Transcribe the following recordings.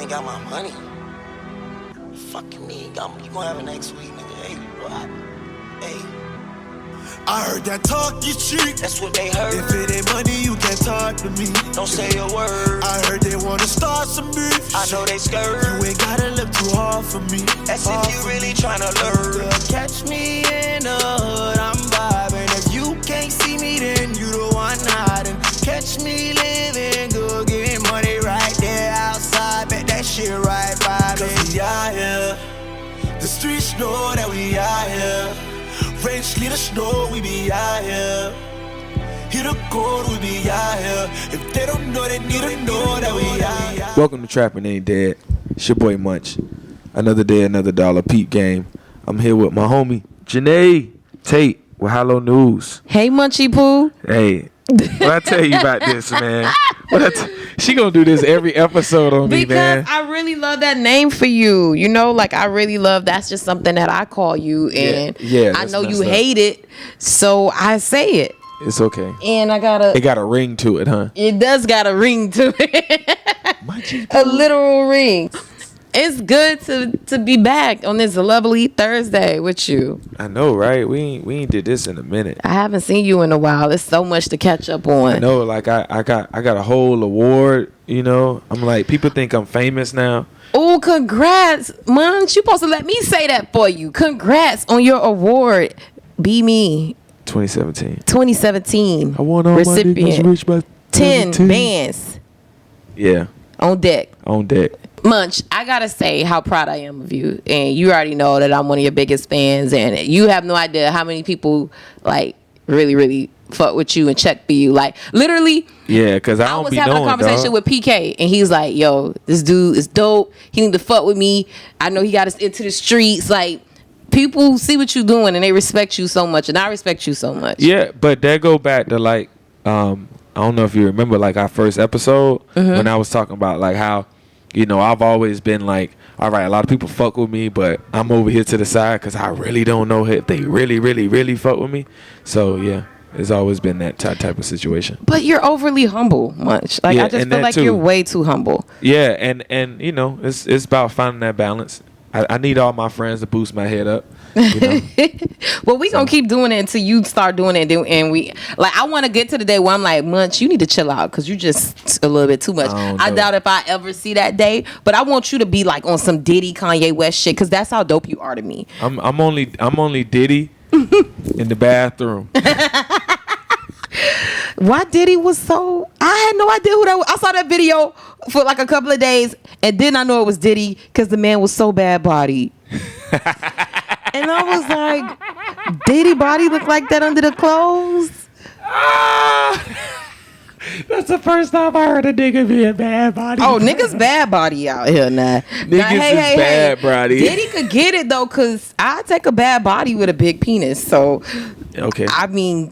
ain't got my money. Fuck you mean? You gonna have it next week, nigga. Hey, what? Hey. I heard that talk is cheap. That's what they heard. If it ain't money, you can't talk to me. Don't say a word. I heard they wanna start some beef. I know they scared. You ain't gotta look too hard for me. That's if you really tryna learn. Catch me in the hood, I'm vibing. If you can't see me, then you the one hiding. Catch me living good, getting money right there outside. Bet that shit right by me. 'Cause we out here. The streets know that we out here. Range lead us know we be out here. Hit a code, we be out here. If they don't know, they need to know that we out here. Welcome to Trapping Ain't Dead. It's your boy Munch. Another day, another dollar. Peep game. I'm here with my homie Janey, Tate with HyLo News. Hey, Munchy Poo. Hey, what I tell you about this, man? She gonna do this every episode on me, man. Because I really love that name for you. You know, like I really love. That's just something that I call you, and yeah, I know you hate it, so I say it. It's okay. And it got a ring to it, huh? It does got a ring to it. A literal ring. It's good to be back on this lovely Thursday with you. I know, right? We ain't did this in a minute. I haven't seen you in a while. There's so much to catch up on. I know, like I got a whole award. You know, I'm like, people think I'm famous now. Oh, congrats, Munch. You supposed to let me say that for you. Congrats on your award. Be Me. 2017. I won all recipient. My niggas rich by 10 bands. Yeah. On deck. Munch, I gotta say how proud I am of you, and you already know that I'm one of your biggest fans, and you have no idea how many people like really fuck with you and check for you, like literally. Yeah, because I was having a conversation with PK, and he's like, "Yo, this dude is dope. He need to fuck with me. I know he got us into the streets. Like, people see what you doing, and they respect you so much, and I respect you so much." Yeah, but that go back to like, I don't know if you remember like our first episode when I was talking about like how, you know, I've always been like, all right, a lot of people fuck with me, but I'm over here to the side because I really don't know if they really fuck with me. So yeah, it's always been that type of situation. But you're overly humble, Munch. Like, yeah, I just feel like you're way too humble. Yeah, and you know, it's about finding that balance. I need all my friends to boost my head up. You know? Well, we gonna keep doing it until you start doing it, and we like. I want to get to the day where I'm like, Munch, you need to chill out because you just a little bit too much. I doubt if I ever see that day, but I want you to be like on some Diddy, Kanye West shit because that's how dope you are to me. I'm only Diddy in the bathroom. Why Diddy was so? I had no idea who that was. I saw that video for like a couple of days, and then I know it was Diddy because the man was so bad bodied. And I was like, Diddy body look like that under the clothes? That's the first time I heard a nigga be a bad body. Oh, niggas bad body out here now. Niggas bad body. Diddy could get it though, cause I take a bad body with a big penis. So, okay. I mean,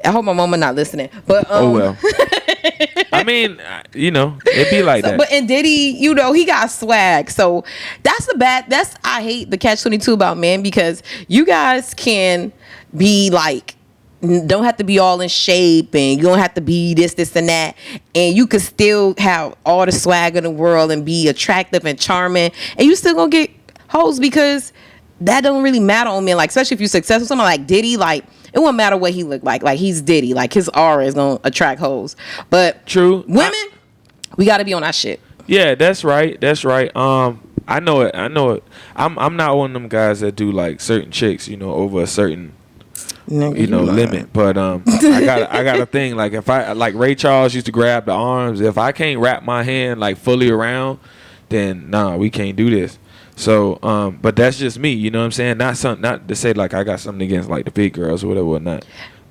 I hope my mama not listening. But oh well. I mean, you know, it be like that. But in Diddy, you know, he got swag. So I hate the catch-22 about men because you guys can be like, don't have to be all in shape and you don't have to be this and that. And you could still have all the swag in the world and be attractive and charming. And you still gonna get hoes because that don't really matter on men. Like, especially if you're successful. Someone like Diddy, like, it won't matter what he look like. Like, he's Diddy. Like, his aura is gonna attract hoes. But true, women, we gotta be on our shit. Yeah, that's right. I know it. I'm not one of them guys that do like certain chicks, you know, over a certain limit. But I got a thing. Like, if I like Ray Charles used to grab the arms. If I can't wrap my hand like fully around, then nah, we can't do this. So, but that's just me, you know what I'm saying? Not to say like I got something against like the big girls or whatever or not.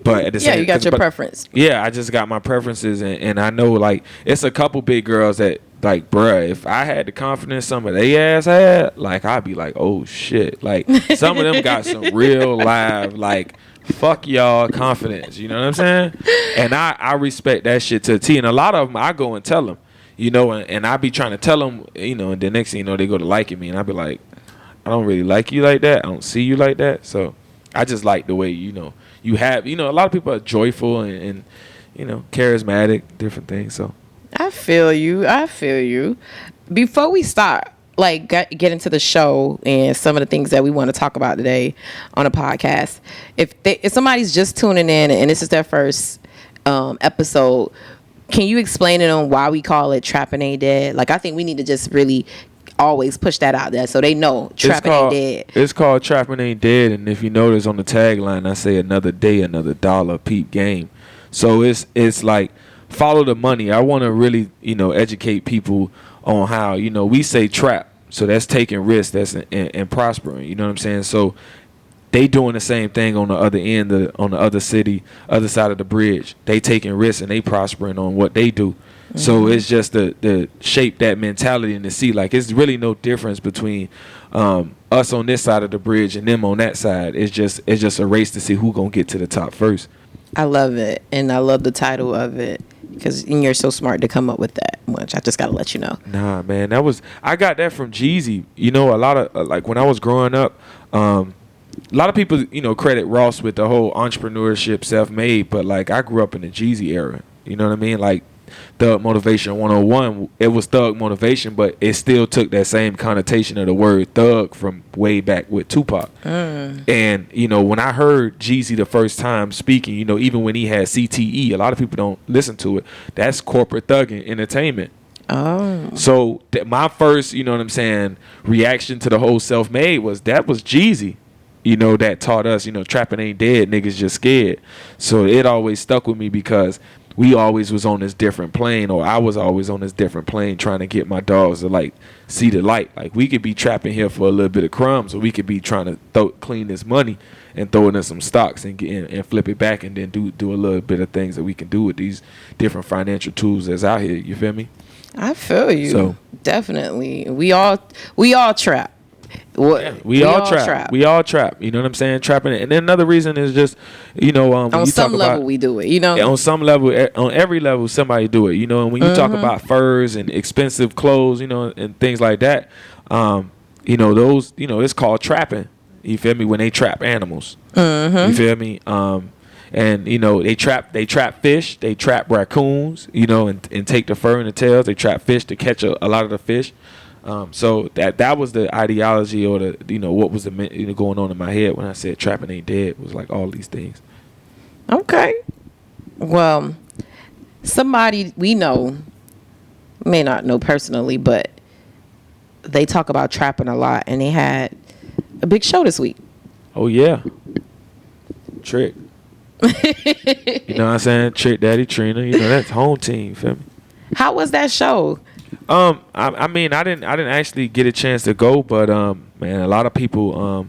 But at the same, you got your preference. Yeah, I just got my preferences, and I know like it's a couple big girls that like, bruh, if I had the confidence some of they ass had, like I'd be like, oh shit, like some of them got some real live like fuck y'all confidence, you know what I'm saying? And I respect that shit to a T, and a lot of them I go and tell them. You know, and I be trying to tell them, you know, and the next thing you know, they go to liking me. And I be like, I don't really like you like that. I don't see you like that. So I just like the way, you know, you have, you know, a lot of people are joyful and you know, charismatic, different things. So I feel you. before we start, like get into the show and some of the things that we want to talk about today on a podcast, if somebody's just tuning in and this is their first episode, can you explain it on why we call it Trappin' Ain't Dead? Like, I think we need to just really always push that out there so they know Trappin' Ain't Dead. It's called Trappin' Ain't Dead, and if you notice on the tagline, I say another day, another dollar, peep game. So it's like follow the money. I want to really, educate people on how, we say trap, so that's taking risks, that's and prospering. You know what I'm saying? So they doing the same thing on the other end, on the other side of the bridge. They taking risks and they prospering on what they do. Mm-hmm. So it's just to shape that mentality and to see, like, it's really no difference between us on this side of the bridge and them on that side. It's just a race to see who gonna get to the top first. I love it, and I love the title of it because you're so smart to come up with that. Munch, I just gotta let you know. Nah, man, I got that from Jeezy. A lot of like when I was growing up. A lot of people, credit Ross with the whole entrepreneurship, self-made, but like I grew up in the Jeezy era. You know what I mean? Like Thug Motivation 101, it was Thug Motivation, but it still took that same connotation of the word thug from way back with Tupac. And, when I heard Jeezy the first time speaking, even when he had CTE, a lot of people don't listen to it. That's corporate thugging entertainment. Oh. So my first, reaction to the whole self-made was Jeezy. That taught us, trapping ain't dead, niggas just scared. So it always stuck with me because we always was on this different plane, or I was always on this different plane trying to get my dogs to like see the light. Like we could be trapping here for a little bit of crumbs, or we could be trying to clean this money and throw it in some stocks and get in and flip it back and then do a little bit of things that we can do with these different financial tools that's out here. You feel me? I feel you. So definitely, we all trap. We all trap. We all trap. You know what I'm saying? Trapping it. And then another reason is just, on some level we do it. On some level, on every level, somebody do it. And when you talk about furs and expensive clothes, and things like that, those, it's called trapping. You feel me? When they trap animals. You feel me? And they trap fish, they trap raccoons, and take the fur and the tails. They trap fish to catch a lot of the fish. So that was the ideology, or the what was the going on in my head when I said trapping ain't dead, was like all these things. Okay, well, somebody we know, may not know personally, but they talk about trapping a lot, and they had a big show this week. Oh yeah, Trick. You know what I'm saying? Trick Daddy Trina. That's home team. Feel me? How was that show? I mean, I didn't actually get a chance to go, but man, a lot of people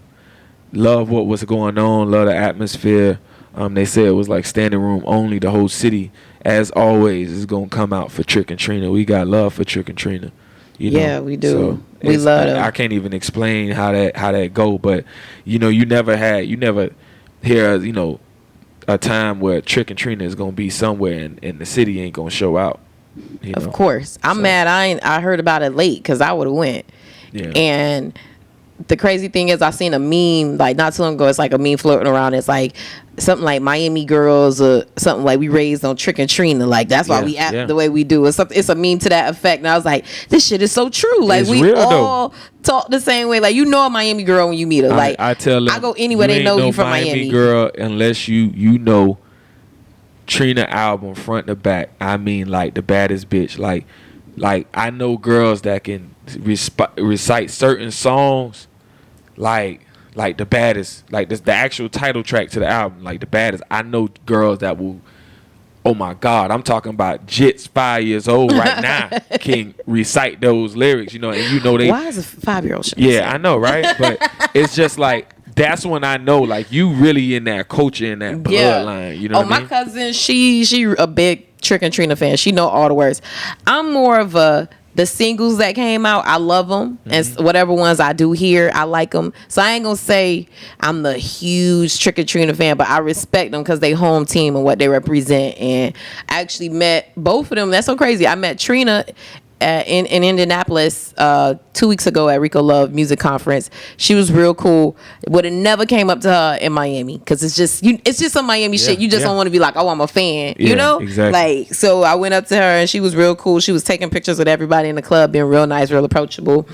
love what was going on, love the atmosphere. They said it was like standing room only. The whole city, as always, is gonna come out for Trick and Trina. We got love for Trick and Trina. Yeah, we do. So we love them. I can't even explain how that go, but you never hear a time where Trick and Trina is gonna be somewhere and the city ain't gonna show out. Of course. I'm mad I heard about it late because I would have went. Yeah. And the crazy thing is I seen a meme like not too long ago. It's like a meme floating around. It's like something like Miami girls or something like we raised on Trick and Trina. Like that's why we act the way we do. It's a meme to that effect. And I was like, this shit is so true. Like it's we real, all talk the same way. Like a Miami girl when you meet her. Like I tell them, I go anywhere they know you from Miami. Girl, unless you know Trina album front to back. I mean, like the baddest bitch. Like I know girls that can recite certain songs, like the baddest. Like the actual title track to the album, like the baddest. I know girls that will. Oh my God, I'm talking about Jits 5 years old right now can recite those lyrics. And they. Why is a 5-year-old? Yeah, I know, right? But it's just like. That's when I know, like, you really in that culture, in that bloodline. You know what I mean? My cousin, she a big Trick and Trina fan. She know all the words. I'm more of the singles that came out. I love them. And whatever ones I do hear, I like them. So I ain't going to say I'm the huge Trick and Trina fan, but I respect them because they home team and what they represent. And I actually met both of them. That's so crazy. I met Trina in Indianapolis 2 weeks ago at Rico Love Music Conference. She was real cool. Would have never came up to her in Miami because it's just some Miami shit. You just don't want to be like, oh, I'm a fan, you know? Exactly. Like, so I went up to her and she was real cool. She was taking pictures with everybody in the club, being real nice, real approachable.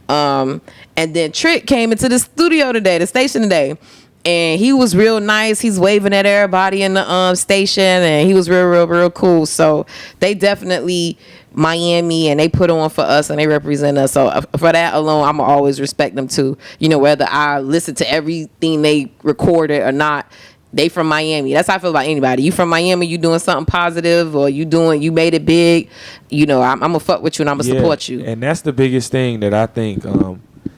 And then Trick came into the studio today, the station today. And he was real nice. He's waving at everybody in the station, and he was real cool. So they definitely Miami, and they put on for us, and they represent us. So for that alone, I'ma always respect them too. You know, whether I listen to everything they recorded or not, they from Miami. That's how I feel about anybody. You from Miami, you doing something positive, or you made it big. You know, I'm gonna fuck with you and I'm gonna support you. And that's the biggest thing that I think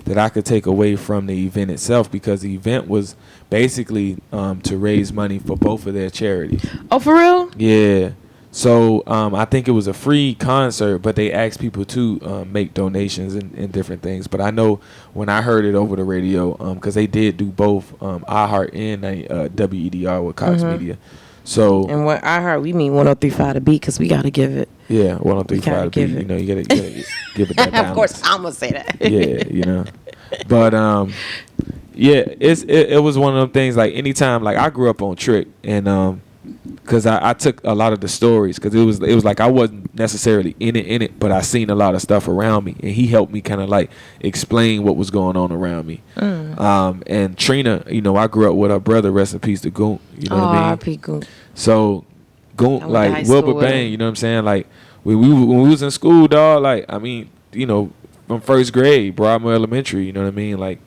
that I could take away from the event itself, because the event was basically to raise money for both of their charities. Oh, for real? Yeah. So I think it was a free concert, but they asked people to make donations and different things. But I know when I heard it over the radio, because they did do both iHeart and WEDR with Cox Media. So, and what I heard, we mean 103.5 The Beat, because we got to give it. Yeah, 103.5 The Beat. You know, you gotta give it that balance. Of course, I'm gonna say that. Yeah, you know. But yeah, it was one of them things. Like anytime, like I grew up on Trick, and because I took a lot of the stories, because it was like I wasn't necessarily in it, but I seen a lot of stuff around me, and he helped me kind of like explain what was going on around me. And Trina, you know, I grew up with her brother, rest in peace to Goont. You know what I mean? R.I.P. Goont. So Goont, like Wilbur Bang, you know what I'm saying? Like when we was in school, dog. Like I mean, you know, from first grade, Broadmoor Elementary. You know what I mean? Like,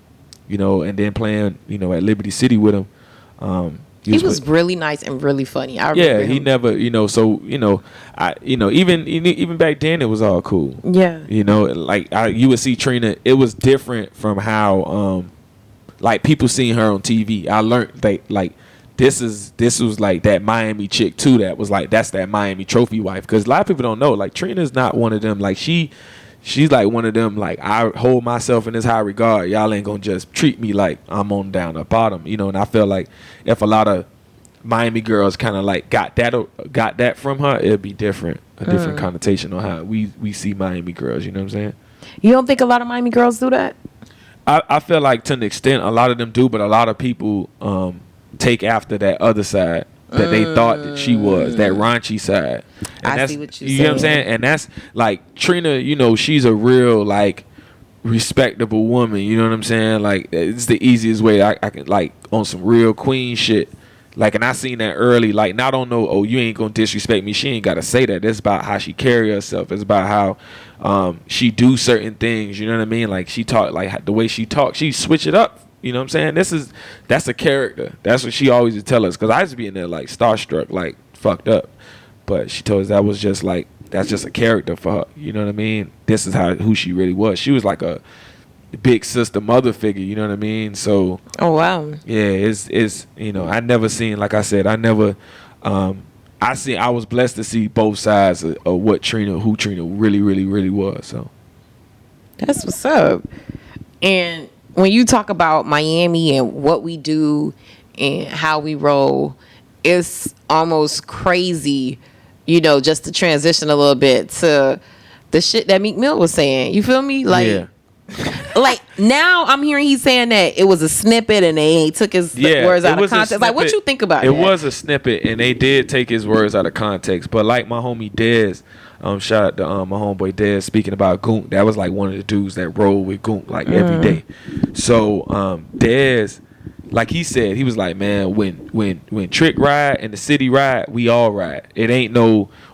you know, and then playing, you know, at Liberty City with him. He was really nice and really funny. He never, you know. So you know, even back then it was all cool. Yeah. You know, like you would see Trina. It was different from how like people seeing her on TV. I learned that like this was like that Miami chick too. That was like that's that Miami trophy wife. Because a lot of people don't know. Like Trina's not one of them. Like she's like one of them, like, I hold myself in this high regard. Y'all ain't gonna just treat me like I'm on down the bottom, you know. And I feel like if a lot of Miami girls kind of like got that from her, it'd be different, a different connotation on how we see Miami girls. You know what I'm saying? You don't think a lot of Miami girls do that? I feel like to an extent a lot of them do, but a lot of people take after that other side that they thought that she was, that raunchy side. And I see what you're saying. You know what I'm saying? And that's like Trina, you know, she's a real like respectable woman. You know what I'm saying? Like it's the easiest way I can, like, on some real queen shit. Like, and I seen that early. Like, not on no, oh, you ain't gonna disrespect me. She ain't gotta say that. It's about how she carry herself. It's about how she do certain things. You know what I mean? Like she talk, like the way she talk, she switch it up. You know what I'm saying? That's a character. That's what she always would tell us. Because I used to be in there like starstruck, like fucked up. But she told us that was just like, that's just a character for her. You know what I mean? This is who she really was. She was like a big sister, mother figure. You know what I mean? So. Oh wow. Yeah, it's you know, I never seen, like I said, I never. I was blessed to see both sides of who Trina really was. So. That's what's up. And when you talk about Miami and what we do and how we roll, it's almost crazy, you know, just to transition a little bit to the shit that Meek Mill was saying. You feel me? Like, yeah. Like now I'm hearing he's saying that it was a snippet and they took his words out of context. Like, what you think about it? It was a snippet and they did take his words out of context. But like my homie Dez, shout out to my homeboy Dez, speaking about Goont. That was like one of the dudes that rolled with Goont like every day. So Dez, like he said, he was like, man, when Trick ride and the city ride, we all ride. It ain't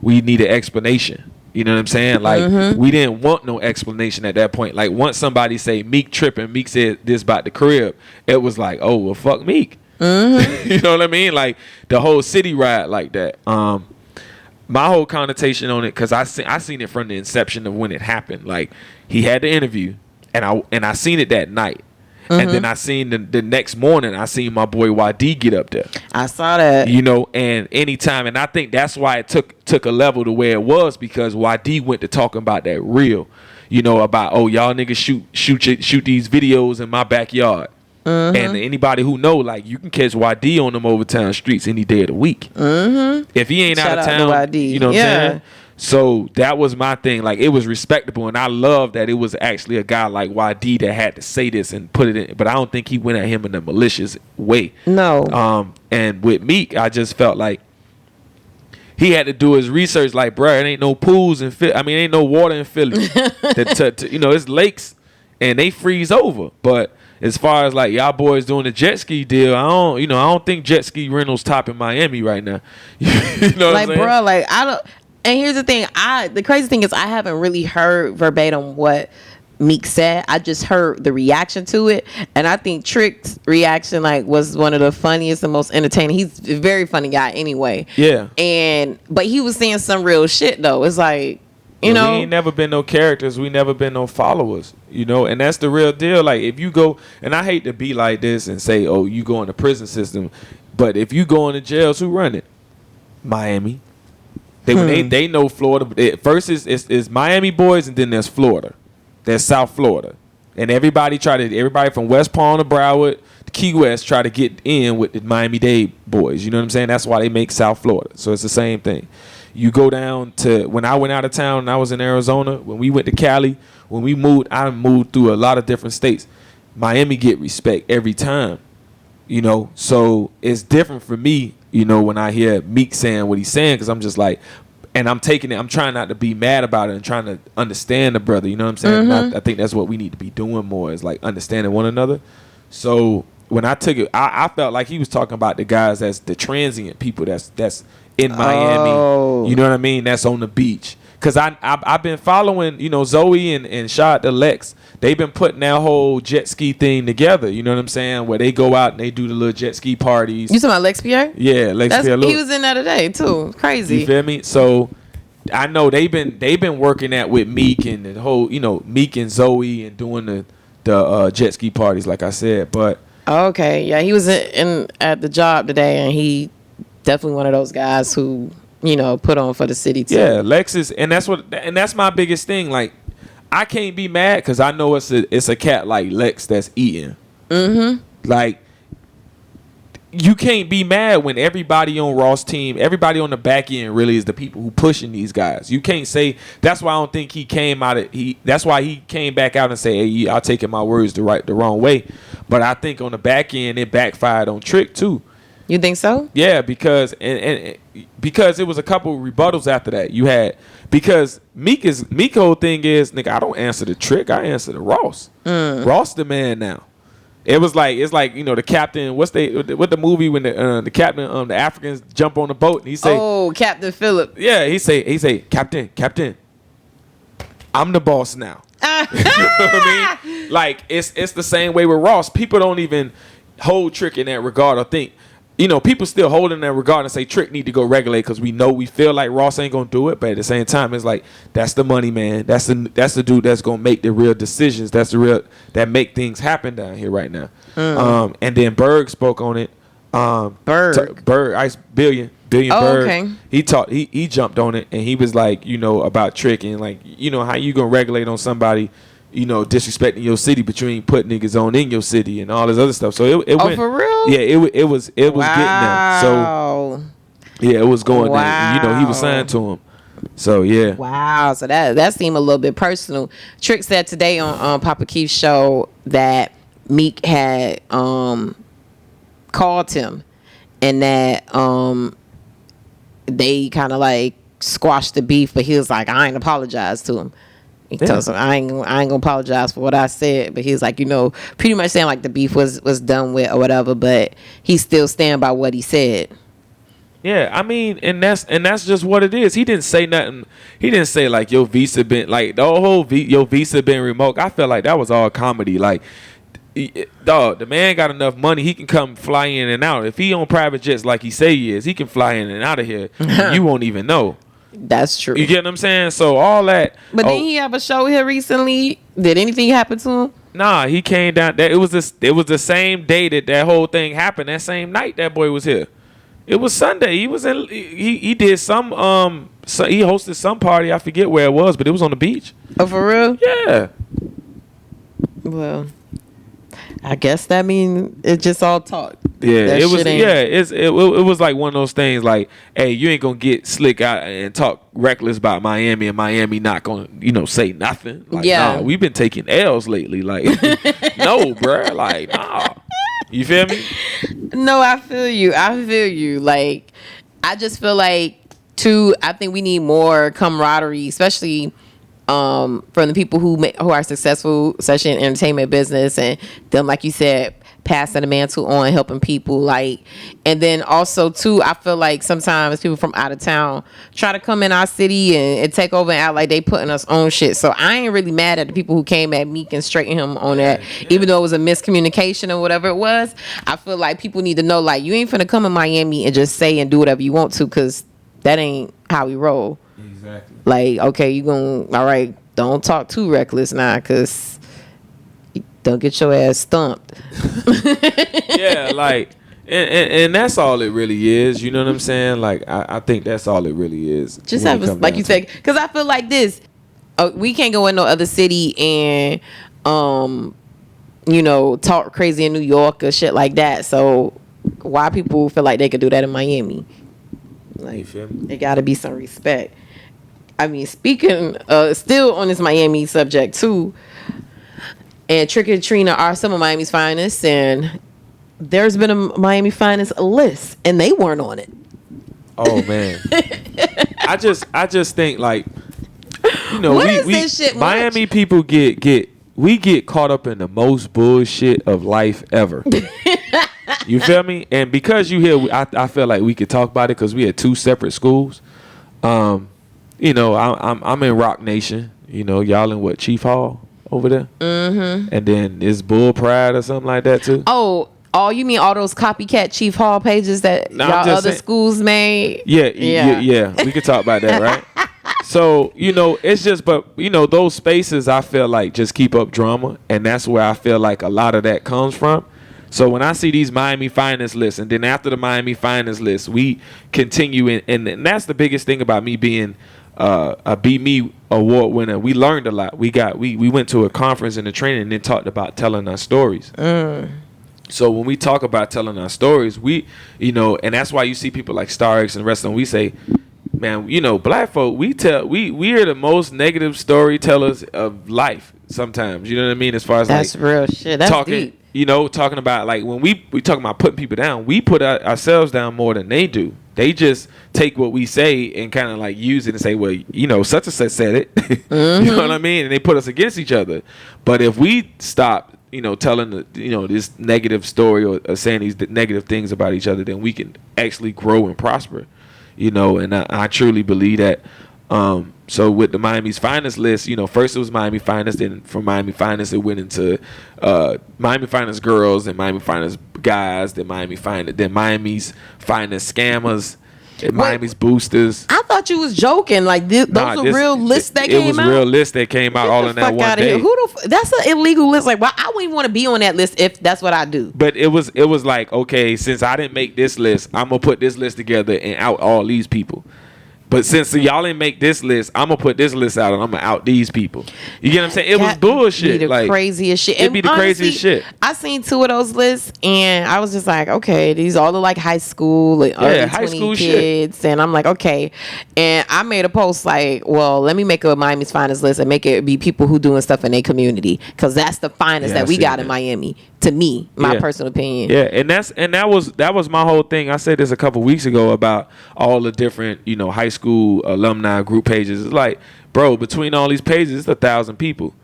we need an explanation. You know what I'm saying? Like we didn't want no explanation at that point. Like once somebody say Meek tripping, Meek said this about the crib, it was like, oh well, fuck Meek. You know what I mean? Like the whole city ride like that. My whole connotation on it, because I seen it from the inception of when it happened. Like he had the interview, and I seen it that night, and then I seen the next morning. I seen my boy YD get up there. I saw that. You know, and anytime, and I think that's why it took a level to where it was, because YD went to talking about that real, you know, about, oh, y'all niggas shoot these videos in my backyard. And anybody who know, like, you can catch YD on them Overtown streets any day of the week. If he ain't Shout out of town, to YD. you know what I'm saying? So that was my thing. Like, it was respectable, and I love that it was actually a guy like YD that had to say this and put it in. But I don't think he went at him in a malicious way. No. And with Meek, I just felt like he had to do his research. Like, bruh, it ain't no pools in Philly. I mean, ain't no water in Philly. It's lakes, and they freeze over. But as far as like y'all boys doing the jet ski deal, I don't think jet ski rentals top in Miami right now. You know what I'm saying? Bro, like I don't. And here's the thing, the crazy thing is I haven't really heard verbatim what Meek said. I just heard the reaction to it, and I think Trick's reaction was one of the funniest and most entertaining. He's a very funny guy anyway. Yeah. But he was saying some real shit though. It's like, we ain't never been no characters. We never been no followers. And that's the real deal. Like, if you go, and I hate to be like this and say, oh, you go in the prison system, but if you go into jails, who run it? Miami. They know Florida. First is Miami boys, and then there's Florida. There's South Florida. And everybody from West Palm to Broward to Key West try to get in with the Miami-Dade boys. You know what I'm saying? That's why they make South Florida. So it's the same thing. You go down to, when I went out of town and I was in Arizona, when we went to Cali, when we moved, I moved through a lot of different states. Miami get respect every time. So it's different for me, when I hear Meek saying what he's saying, because I'm just like, and I'm taking it, I'm trying not to be mad about it and trying to understand the brother, you know what I'm saying? Mm-hmm. I think that's what we need to be doing more, is like understanding one another. So when I took it, I felt like he was talking about the guys that's the transient people that's in Miami, you know what I mean? That's on the beach. Because I've been following, Zoe and shout out to Lex. They've been putting that whole jet ski thing together. You know what I'm saying? Where they go out and they do the little jet ski parties. You talking about Lex Pierre? Yeah, Lex Pierre. He was in there today too. Crazy. You feel me? So I know they've been working that with Meek and the whole, Meek and Zoe and doing the jet ski parties, like I said. But okay, yeah, he was in at the job today, and he definitely one of those guys who put on for the city too. Yeah, Lex is, and that's my biggest thing. Like, I can't be mad because I know it's a cat like Lex that's eating. Mm-hmm. Like, you can't be mad when everybody on Ross' team, everybody on the back end really is the people who pushing these guys. You can't say, that's why I don't think that's why he came back out and say, hey, I'll taking my words the wrong way. But I think on the back end it backfired on Trick too. You think so? Yeah, because and because it was a couple rebuttals after that. You had, because Meek whole thing is, nigga, I don't answer the Trick, I answer the Ross. Ross the man now. It's like the captain. What the movie when the captain the Africans jump on the boat and he say, oh, Captain Phillip. Yeah, he say Captain, I'm the boss now. You know what I mean? Like, it's the same way with Ross. People don't even hold Trick in that regard or think. People still hold in that regard and say Trick need to go regulate because we feel like Ross ain't gonna do it, but at the same time it's like, that's the money man. That's the dude that's gonna make the real decisions. That's the real that make things happen down here right now. And then Berg spoke on it. Berg, Ice Billion Berg. Okay. He jumped on it and he was like, about Trick and like, how you gonna regulate on somebody, disrespecting your city, but you ain't put niggas on in your city and all this other stuff. So it went for real? Yeah, it was getting there. So yeah, it was going there. He was signed to him. So yeah. Wow. So that seemed a little bit personal. Trick said today on Papa Keith's show that Meek had called him and that they kind of like squashed the beef, but he was like, I ain't apologized to him. He tells him, I ain't gonna apologize for what I said, but he's like, pretty much saying like the beef was done with or whatever, but he still stand by what he said. Yeah, I mean, and that's just what it is. He didn't say nothing. He didn't say like your visa been like the whole your visa been revoked. I felt like that was all comedy. Like, dog, the man got enough money. He can come fly in and out. If he on private jets like he say he is, he can fly in and out of here. You won't even know. That's true. You get what I'm saying? So all that. But didn't he have a show here recently? Did anything happen to him? Nah, he came down. It was the same day that whole thing happened. That same night that boy was here. It was Sunday. He was in. He did some. He hosted some party. I forget where it was, but it was on the beach. Oh, for real? Yeah. Well, I guess that means it's just all talk. Yeah, That it was. shit ain't- Yeah, it was like one of those things. Like, hey, you ain't gonna get slick out and talk reckless about Miami, and Miami not gonna, say nothing. Like, Yeah. nah, we've been taking L's lately. Like, no, bruh. Like, nah. You feel me? No, I feel you. Like, I just feel like I think we need more camaraderie, especially from the people who are successful, especially in entertainment business, and them, like you said, passing the mantle on, helping people. Like, and then also too, I feel like sometimes people from out of town try to come in our city and take over and act like they putting us on shit. So I ain't really mad at the people who came at Meek and straightened him on that, even though it was a miscommunication or whatever it was. I feel like people need to know, like, you ain't finna come in Miami and just say and do whatever you want to, because that ain't how we roll. Exactly. Like, okay, you gonna, all right, don't talk too reckless now, because don't get your ass stumped. Yeah, like, and that's all it really is. You know what I'm saying? Like, I think that's all it really is. Just when have, it comes like down you to said, it. because I feel like this. We can't go in no other city and, talk crazy in New York or shit like that. So why people feel like they could do that in Miami? You Like, feel me? there got to be some respect. I mean, speaking, still on this Miami subject too, and Trick and Trina are some of Miami's finest, and there's been a Miami finest list, and they weren't on it. Oh man, I just think, like, What is this shit, Munch? Miami people get caught up in the most bullshit of life ever. You feel me? And because you here, I feel like we could talk about it because we had two separate schools. I'm in Rock Nation. Y'all in what, Chief Hall over there? Mm-hmm. And then is Bull Pride or something like that too? Oh, you mean all those copycat Chief Hall pages that No, I'm y'all just other saying- schools made? Yeah. We could talk about that, right? So, it's just, but, those spaces, I feel like, just keep up drama. And that's where I feel like a lot of that comes from. So when I see these Miami Finest lists, and then after the Miami Finest list, we continue and that's the biggest thing about me being a Be Me award winner. We learned a lot. We went to a conference and a training and then talked about telling our stories. So when we talk about telling our stories, we, and that's why you see people like Star X and the rest of them, we say, man, black folk, we are the most negative storytellers of life sometimes. You know what I mean? As far as That's like real shit. That's talking, deep. talking about, like, when we talking about putting people down, we put ourselves down more than they do. They just take what we say and kind of like use it and say, well, such and such said it. Mm-hmm. You know what I mean? And they put us against each other. But if we stop, telling this negative story or saying these negative things about each other, then we can actually grow and prosper. And I truly believe that. So with the Miami's Finest list, first it was Miami Finest, then from Miami Finest it went into Miami Finest girls, then Miami Finest guys, then Miami's Finest scammers, and Miami's boosters. I thought you was joking. Like, those are real lists that came out? It was real lists that came out all in that one day. That's an illegal list. Like, why? I wouldn't even want to be on that list if that's what I do. But it was like, okay, since I didn't make this list, I'm gonna put this list together and out all these people. But since y'all didn't make this list, I'm gonna put this list out and I'm gonna out these people. You get what I'm saying? It was bullshit. Be the craziest shit. It'd be the craziest shit. I seen two of those lists and I was just like, okay, these all look like high school, like early high 20 school kids. And I'm like, okay. And I made a post like, well, let me make a Miami's Finest list and make it be people who doing stuff in their community, because that's the finest that we got in Miami. To me, my personal opinion. Yeah, and that was my whole thing. I said this a couple weeks ago about all the different high school alumni group pages. It's like, bro, between all these pages, it's 1,000 people.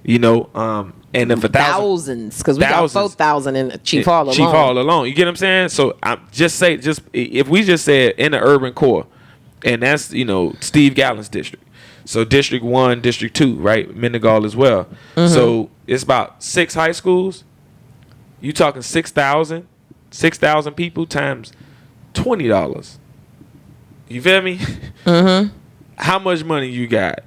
And if thousands, because we got 4,000 in Chief Hall alone. Chief Hall alone. You get what I'm saying? So just if we just said in the urban core, and that's Steve Gallen's district. So District 1, District 2, right? Mendigal as well. Mm-hmm. So it's about 6 high schools. You talking 6,000 people times $20. You feel me? Mm-hmm. How much money you got?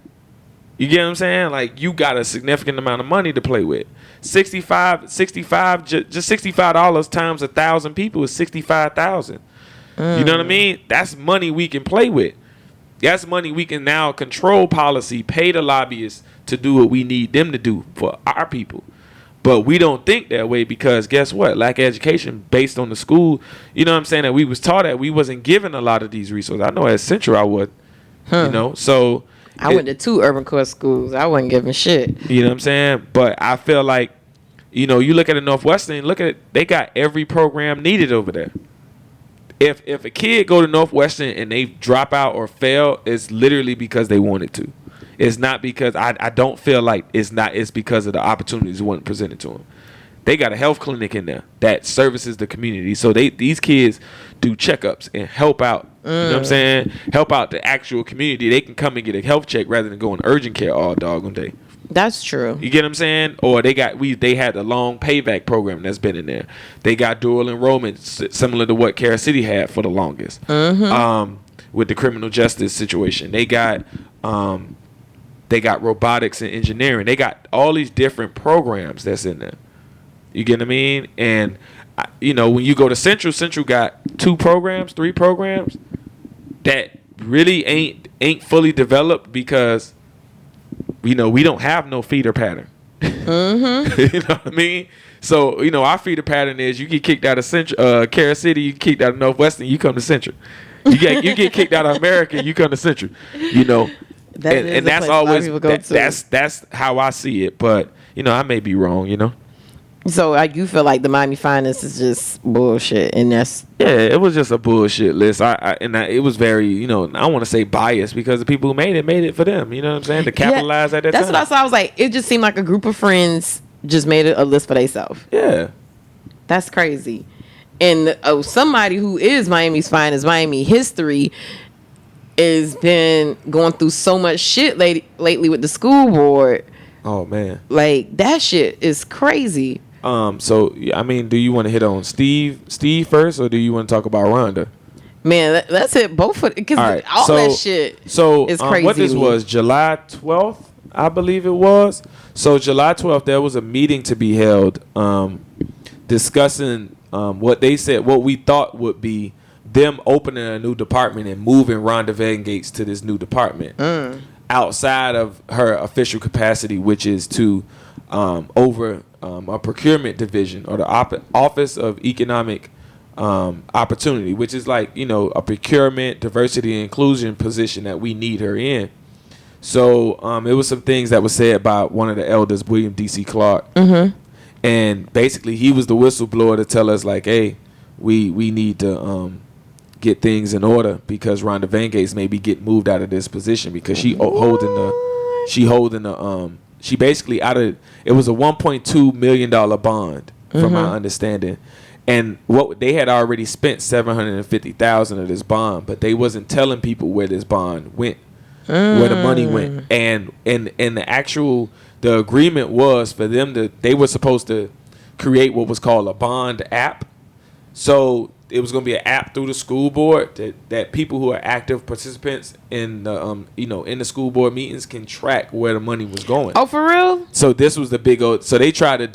You get what I'm saying? Like, you got a significant amount of money to play with. Just $65 times 1,000 people is 65,000. You know what I mean? That's money we can play with. That's money we can now control policy, pay the lobbyists to do what we need them to do for our people. But we don't think that way because guess what? Lack of education based on the school. You know what I'm saying? That we was taught that we wasn't given a lot of these resources. I know at Central I would. You know, so I went to 2 urban core schools. I wasn't giving shit. You know what I'm saying? But I feel like, you know, you look at the Northwestern, look at it, they got every program needed over there. If a kid go to Northwestern and they drop out or fail, it's literally because they wanted to. It's not because I don't feel like it's because of the opportunities that wasn't presented to them. They got a health clinic in there that services the community. So these kids do checkups and help out. You know what I'm saying? Help out the actual community. They can come and get a health check rather than go in urgent care all doggone day. That's true. You get what I'm saying? Or they had a long payback program that's been in there. They got dual enrollment similar to what Carol City had for the longest. With the criminal justice situation. They got robotics and engineering. They got all these different programs that's in there. You get what I mean? And you know, when you go to Central got 2 programs, 3 programs that really ain't fully developed because you know we don't have no feeder pattern. You know what I mean? So you know our feeder pattern is you get kicked out of Central, Carol City, you get kicked out of Northwestern, you come to Central. You get kicked out of America, you come to Central. You know, and that's always that's how I see it. But you know I may be wrong. You know. So you feel like the Miami Finest is just bullshit, and that's it was just a bullshit list. It was very, you know, I don't want to say biased because the people who made it for them. You know what I'm saying? To capitalize at that time. That's what I saw. I was like, it just seemed like a group of friends just made a list for themselves. Yeah, that's crazy. And somebody who is Miami's Finest, Miami history, has been going through so much shit lately with the school board. Oh man, like that shit is crazy. So I mean, do you want to hit on Steve first, or do you want to talk about Rhonda? Man, let's hit both of because all that shit is crazy. What this was, July 12th, I believe it was. So July 12th, there was a meeting to be held, discussing what they said, what we thought would be them opening a new department and moving Rhonda Van Gates to this new department outside of her official capacity, which is to over a procurement division or the Office of Economic Opportunity, which is like, you know, a procurement, diversity, and inclusion position that we need her in. So it was some things that was said by one of the elders, William D.C. Clark. And basically he was the whistleblower to tell us like, hey, we need to get things in order because Rhonda Van Gates may be getting moved out of this position because she basically it was a $1.2 million bond from my understanding. And what they had already spent $750,000 of this bond, but they wasn't telling people where this bond went, where the money went. And the agreement was for them they were supposed to create what was called a bond app. So it was going to be an app through the school board that people who are active participants in the in the school board meetings can track where the money was going. Oh, for real? So this was the big old. So they tried to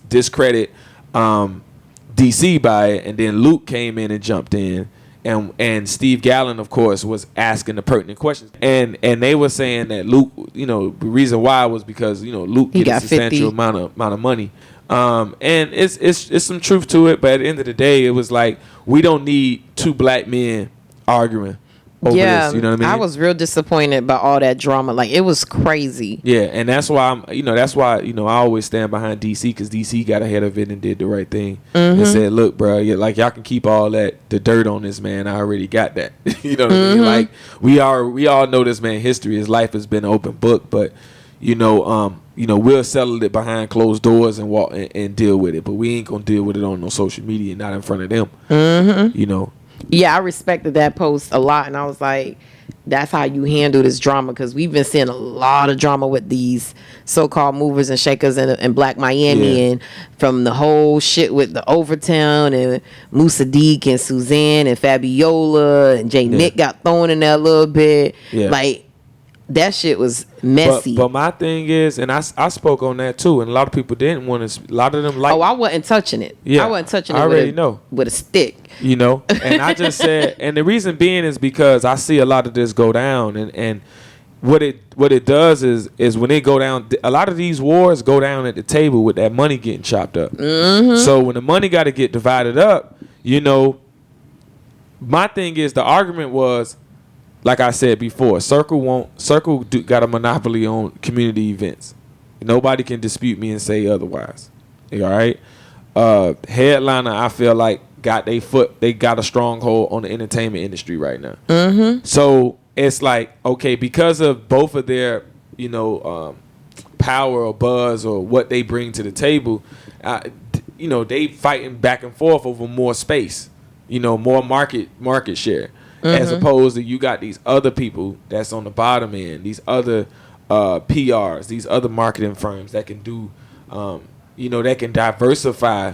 discredit DC by it, and then Luke came in and jumped in, and Steve Gallen, of course, was asking the pertinent questions, and they were saying that Luke, the reason why was because Luke gets a substantial amount of money. And it's some truth to it, but at the end of the day, it was like we don't need 2 black men arguing over this. You know what I mean? I was real disappointed by all that drama. Like it was crazy. Yeah, and that's why I always stand behind DC because DC got ahead of it and did the right thing and said, "Look, bro, y'all can keep all the dirt on this man. I already got that." You know what I mean? Like we all know this man's history. His life has been an open book, but we'll settle it behind closed doors and walk and deal with it, but we ain't gonna deal with it on no social media, not in front of them. Yeah, I respected that post a lot, and I was like, that's how you handle this drama, because we've been seeing a lot of drama with these so-called movers and shakers in Black Miami, and from the whole shit with the Overtown and Musaddiq and Suzanne and Fabiola and Jay Nick got thrown in there a little bit. Like, that shit was messy. But my thing is, and I spoke on that too, and a lot of people didn't want to. A lot of them like. Oh, I wasn't touching it. Yeah, I wasn't touching it. I already know with a stick. And I just said, and the reason being is because I see a lot of this go down, and what it does is when they go down, a lot of these wars go down at the table with that money getting chopped up. So when the money got to get divided up, you know, my thing is, the argument was, like I said before, Circle got a monopoly on community events. Nobody can dispute me and say otherwise. All right. Headliner, I feel like they got a stronghold on the entertainment industry right now. So it's like, okay, because of both of their, you know, power or buzz or what they bring to the table, you know, they fighting back and forth over more space, you know, more market share, as opposed to you got these other people that's on the bottom end, these other PRs, these other marketing firms that can do, you know, that can diversify,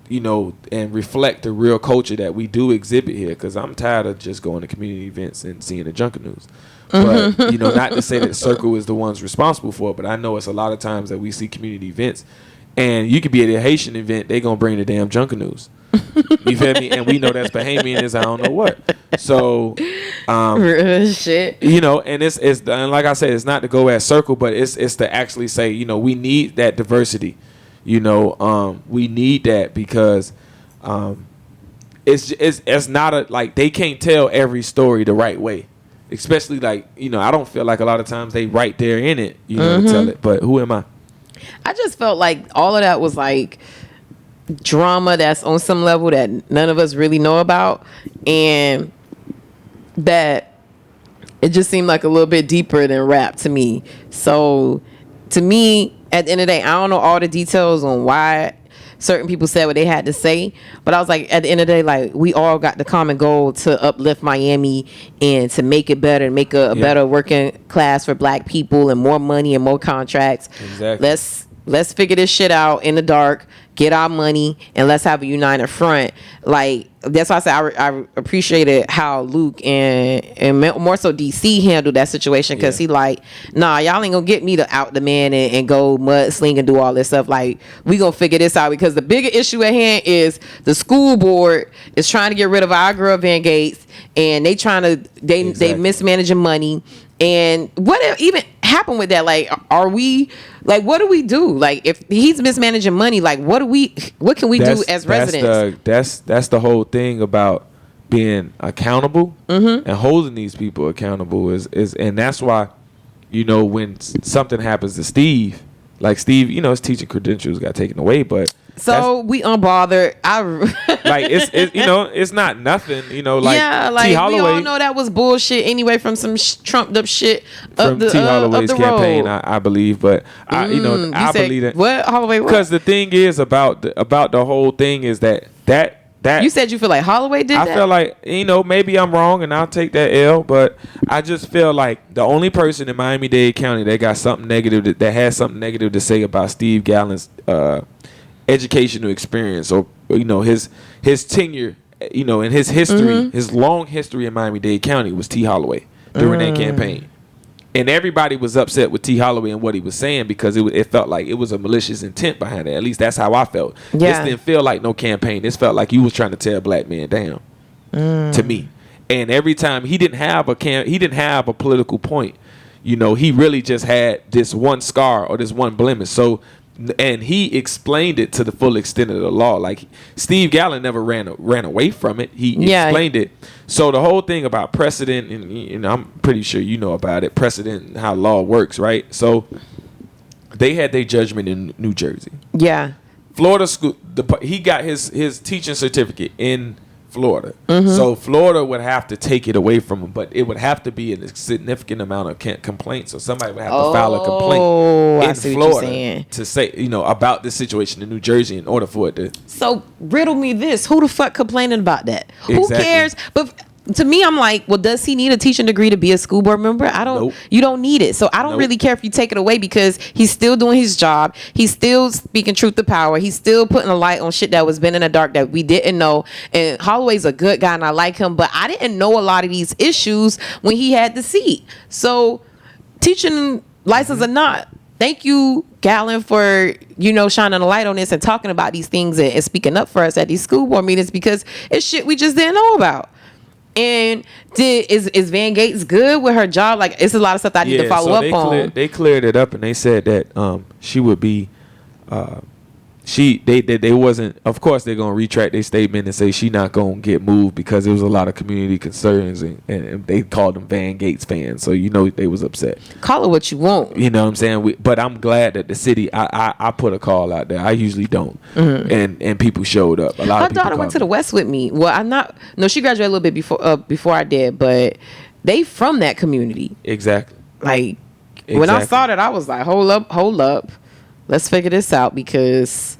you know, and reflect the real culture that we do exhibit here. Because I'm tired of just going to community events and seeing the junker news. But, you know, not to say that Circle is the ones responsible for it, but I know it's a lot of times that we see community events. And you could be at a Haitian event, they going to bring the damn junker news. You feel me? And we know that's Bahamian is I don't know what. So, shit. You know, and it's and like I said, it's not to go at Circle, but it's to actually say, you know, we need that diversity. You know, we need that because it's not a, like, they can't tell every story the right way. Especially, like, you know, I don't feel like a lot of times they right there in it, you know, to tell it. But who am I? I just felt like all of that was like drama that's on some level that none of us really know about, and that it just seemed like a little bit deeper than rap to me. So to me, at the end of the day, I don't know all the details on why certain people said what they had to say, but I was like, at the end of the day, like, we all got the common goal to uplift Miami and to make it better and make a better working class for black people and more money and more contracts. Exactly. Let's figure this shit out in the dark, get our money, and let's have a united front. Like, that's why I said I appreciated how Luke and more so DC handled that situation, because he like, nah, y'all ain't gonna get me to out the man and go mudsling and do all this stuff. Like, we gonna figure this out, because the bigger issue at hand is the school board is trying to get rid of our girl Van Gates, and they mismanaging money. And what even happened with that? Like, are we, like, what do we do? Like, if he's mismanaging money, like, what can we do as residents? That's the whole thing about being accountable and holding these people accountable is and that's why, you know, when something happens to Steve, like Steve, you know, his teaching credentials got taken away, but so we unbothered. Like, it's you know, it's not nothing, you know, like, yeah, like, T. Holloway, we all know that was bullshit anyway from some trumped up shit from T. Holloway's campaign, I believe, but I believe that. What Holloway? Because the thing is about the whole thing is that you said you feel like Holloway did that. I feel like, you know, maybe I'm wrong and I'll take that L, but I just feel like the only person in Miami-Dade County that got something negative that has something negative to say about Steve Gallen's educational experience, or, you know, his tenure, you know, in his history, his long history in Miami-Dade County, was T. Holloway during that campaign. And everybody was upset with T. Holloway and what he was saying, because it felt like it was a malicious intent behind it. At least that's how I felt. This didn't feel like no campaign. This felt like he was trying to tear a black man down, to me. And every time he didn't have a political point. You know, he really just had this one scar or this one blemish. So, and he explained it to the full extent of the law. Like, Steve Gallen never ran away from it. He explained it. So the whole thing about precedent, and I'm pretty sure you know about it, precedent and how law works, right? So they had their judgment in New Jersey. Yeah. Florida school, he got his teaching certificate in Florida. So Florida would have to take it away from him, but it would have to be a significant amount of complaints. So somebody would have to file a complaint in Florida to say, you know, about this situation in New Jersey in order for it to. So riddle me this: who the fuck complaining about that? Exactly. Who cares? But to me, I'm like, well, does he need a teaching degree to be a school board member? I don't. Nope. You don't need it. So I don't really care if you take it away, because he's still doing his job. He's still speaking truth to power. He's still putting a light on shit that was been in the dark that we didn't know. And Holloway's a good guy and I like him, but I didn't know a lot of these issues when he had the seat. So, teaching license or not, thank you, Gallen, for, you know, shining a light on this and talking about these things and speaking up for us at these school board meetings, because it's shit we just didn't know about. And is Van Gates good with her job? Like, it's a lot of stuff that I need to follow up on. They cleared it up, and they said that she would be. They wasn't. Of course, they're gonna retract their statement and say she not gonna get moved because there was a lot of community concerns, and they called them Van Gates fans. So they was upset. Call it what you want. You know what I'm saying? But I'm glad that the city. I put a call out there. I usually don't, and people showed up. A lot Her of people daughter went to the me. West with me. Well, I'm not. No, she graduated a little bit before I did, but they from that community. Exactly. Like when I saw that, I was like, hold up, let's figure this out because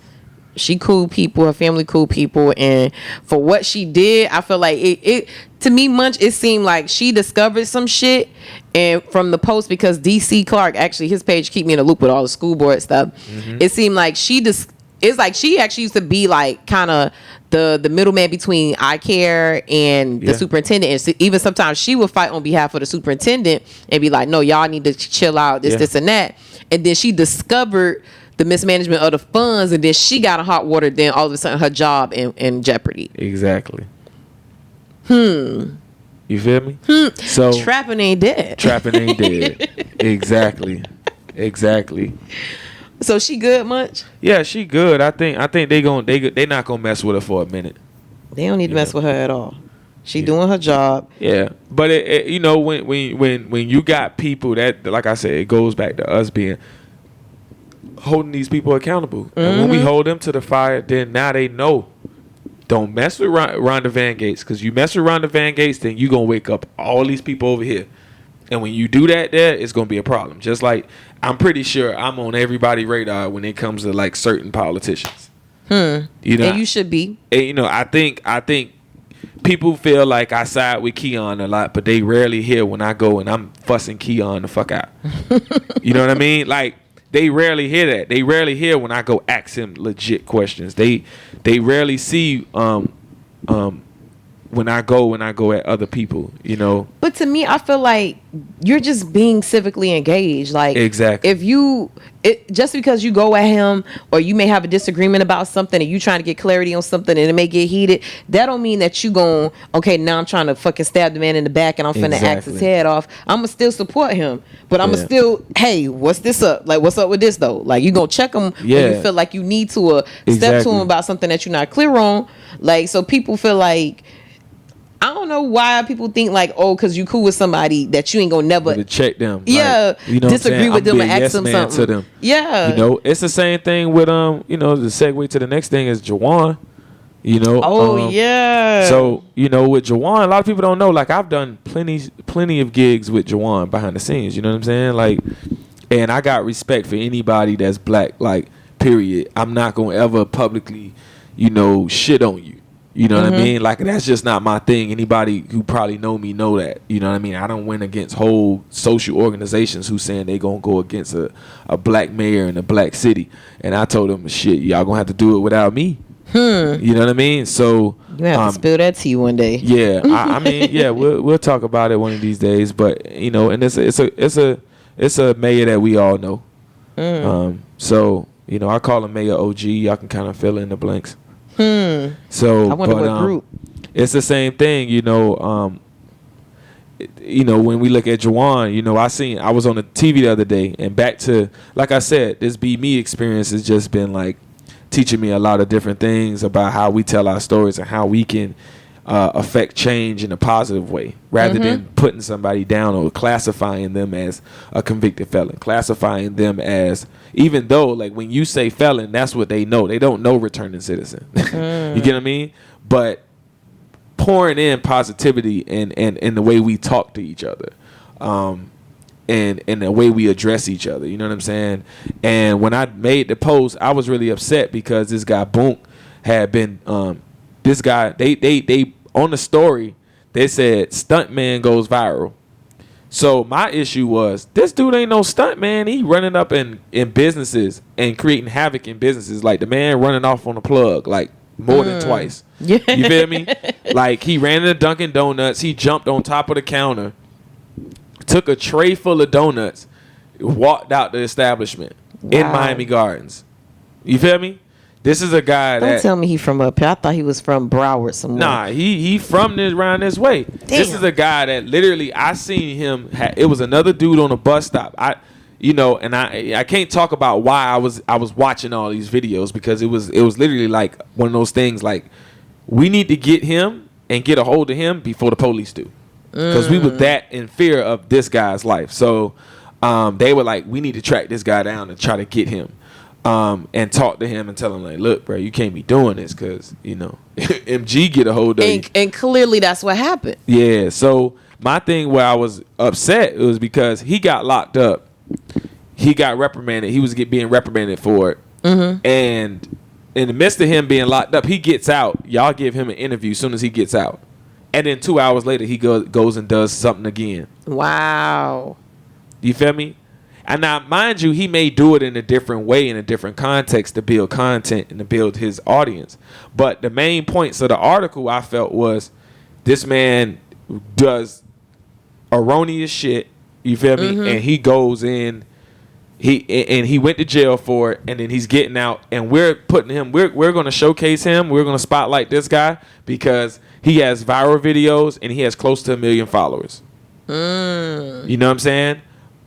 she cool people, her family cool people, and for what she did, I feel like it to me, Munch, it seemed like she discovered some shit, and from the post, because DC Clark, actually his page keep me in a loop with all the school board stuff. It seemed like it's like she actually used to be like kind of the middleman between I Care and the superintendent, and so even sometimes she would fight on behalf of the superintendent and be like, no, y'all need to chill out, this and that. And then she discovered the mismanagement of the funds, and then she got in hot water. Then all of a sudden, her job in jeopardy. Exactly. You feel me? So trapping ain't dead. Trapping ain't dead. Exactly. So she good, Munch? Yeah, she good. I think they not gonna mess with her for a minute. They don't need to mess with her at all. She doing her job. Yeah, but when you got people that, like I said, it goes back to us being holding these people accountable. And when we hold them to the fire, then now they know. Don't mess with Rhonda Van Gates, because you mess with Rhonda Van Gates, then you gonna wake up all these people over here. And when you do that, it's gonna be a problem. Just like I'm pretty sure I'm on everybody's radar when it comes to like certain politicians. And you should be. And, I think people feel like I side with Keon a lot, but they rarely hear when I go and I'm fussing Keon the fuck out. You know what I mean? Like, they rarely hear that. They rarely hear when I go ask him legit questions. They rarely see when I go at other people, But to me, I feel like you're just being civically engaged. Like, exactly. If just because you go at him, or you may have a disagreement about something and you trying to get clarity on something and it may get heated, that don't mean that you gon' okay, now I'm trying to fucking stab the man in the back and I'm finna axe his head off. I'ma still support him, but I'ma still, hey, what's this up? Like, what's up with this though? Like, you gonna check him when you feel like you need to step to him about something that you're not clear on. Like, so people feel like, I don't know why people think like, oh, because you cool with somebody that you ain't gonna never to check them. Yeah, like, disagree with them and ask them something. To them. Yeah, it's the same thing with the segue to the next thing is Jawan. Yeah. So with Jawan, a lot of people don't know. Like, I've done plenty of gigs with Jawan behind the scenes. You know what I'm saying? Like, and I got respect for anybody that's black. Like, period. I'm not gonna ever publicly, shit on you. You know what I mean? Like, that's just not my thing. Anybody who probably know me know that. You know what I mean? I don't win against whole social organizations who saying they gonna go against a black mayor in a black city. And I told them, shit, y'all gonna have to do it without me. You know what I mean? So you have to spill that tea one day. Yeah, I mean, yeah, we'll talk about it one of these days. But and it's a mayor that we all know. So I call him Mayor OG. Y'all can kind of fill in the blanks. So I wonder what group. It's the same thing, when we look at Jawan, I was on the TV the other day, and back to, like I said, this Be Me experience has just been like teaching me a lot of different things about how we tell our stories and how we can affect change in a positive way, rather than putting somebody down or classifying them as a convicted felon, classifying them as, even though, like, when you say felon, that's what they know. They don't know returning citizen. You get what I mean? But pouring in positivity in the way we talk to each other, and the way we address each other. You know what I'm saying? And when I made the post, I was really upset because this guy Boonk had been this guy. They on the story, they said stuntman goes viral. So my issue was, this dude ain't no stunt man. He running up in businesses and creating havoc in businesses. Like, the man running off on a plug like more than twice. Yeah. You feel me? Like, he ran into Dunkin' Donuts. He jumped on top of the counter, took a tray full of donuts, walked out the establishment in Miami Gardens. You feel me? This is a guy Don't that. tell me he from up here. I thought he was from Broward somewhere. Nah, he from this around this way. This Damn. is a guy that literally I seen him. It was another dude on a bus stop. And I can't talk about why I was watching all these videos because it was literally like one of those things like we need to get him and get a hold of him before the police do, because we were that in fear of this guy's life. So they were like, we need to track this guy down and try to get him and talk to him and tell him like, look, bro, you can't be doing this because MG get a hold of you. And clearly that's what happened. Yeah. So my thing where I was upset was because he got locked up. He got reprimanded. He was being reprimanded for it. Mm-hmm. And in the midst of him being locked up, he gets out. Y'all give him an interview as soon as he gets out. And then 2 hours later, he goes and does something again. Wow. You feel me? And now, mind you, he may do it in a different way, in a different context to build content and to build his audience. But the main points of the article I felt was this man does erroneous shit. You feel me? Mm-hmm. And he goes in, he went to jail for it, and then he's getting out, and we're putting him. We're going to showcase him. We're going to spotlight this guy because he has viral videos and he has close to 1 million followers. You know what I'm saying?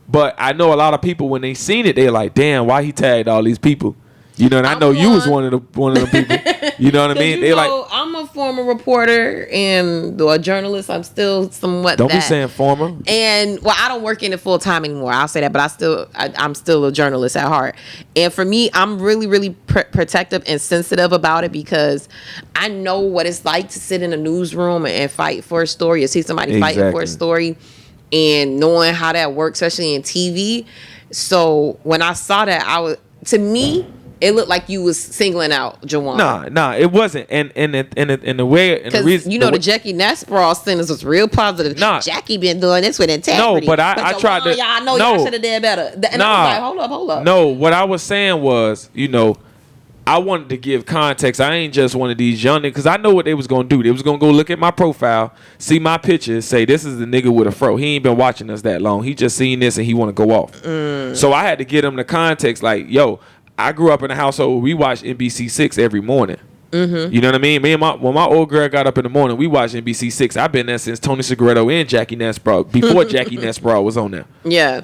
But I know a lot of people when they seen it, they're like, "Damn, why he tagged all these people?" And I know you was one of them people. You know what I mean? They like, I'm a former reporter and a journalist. I'm still somewhat. Don't be saying former. And I don't work in it full time anymore. I'll say that, but I'm still a journalist at heart. And for me, I'm really, really protective and sensitive about it because I know what it's like to sit in a newsroom and fight for a story or see somebody fighting for a story, and knowing how that works, especially in TV. So when I saw that, to me, it looked like you was singling out Jawan. Nah, it wasn't. And the way, and the reason, the Jackie Nesbrough sentence was real positive. Nah, Jackie been doing this with integrity. No, but I tried to. Y'all should have did better. And I was like, hold up. No, what I was saying was, I wanted to give context. I ain't just one of these young niggas, because I know what they was gonna do. They was gonna go look at my profile, see my pictures, say this is the nigga with a fro. He ain't been watching us that long. He just seen this and he want to go off. So I had to get him the context. Like, yo, I grew up in a household where we watched NBC6 every morning. Mm-hmm. You know what I mean? When my old girl got up in the morning, we watched NBC6. I've been there since Tony Segreto and Jackie Nesbrough, before Jackie Nesbrough was on there. Yeah.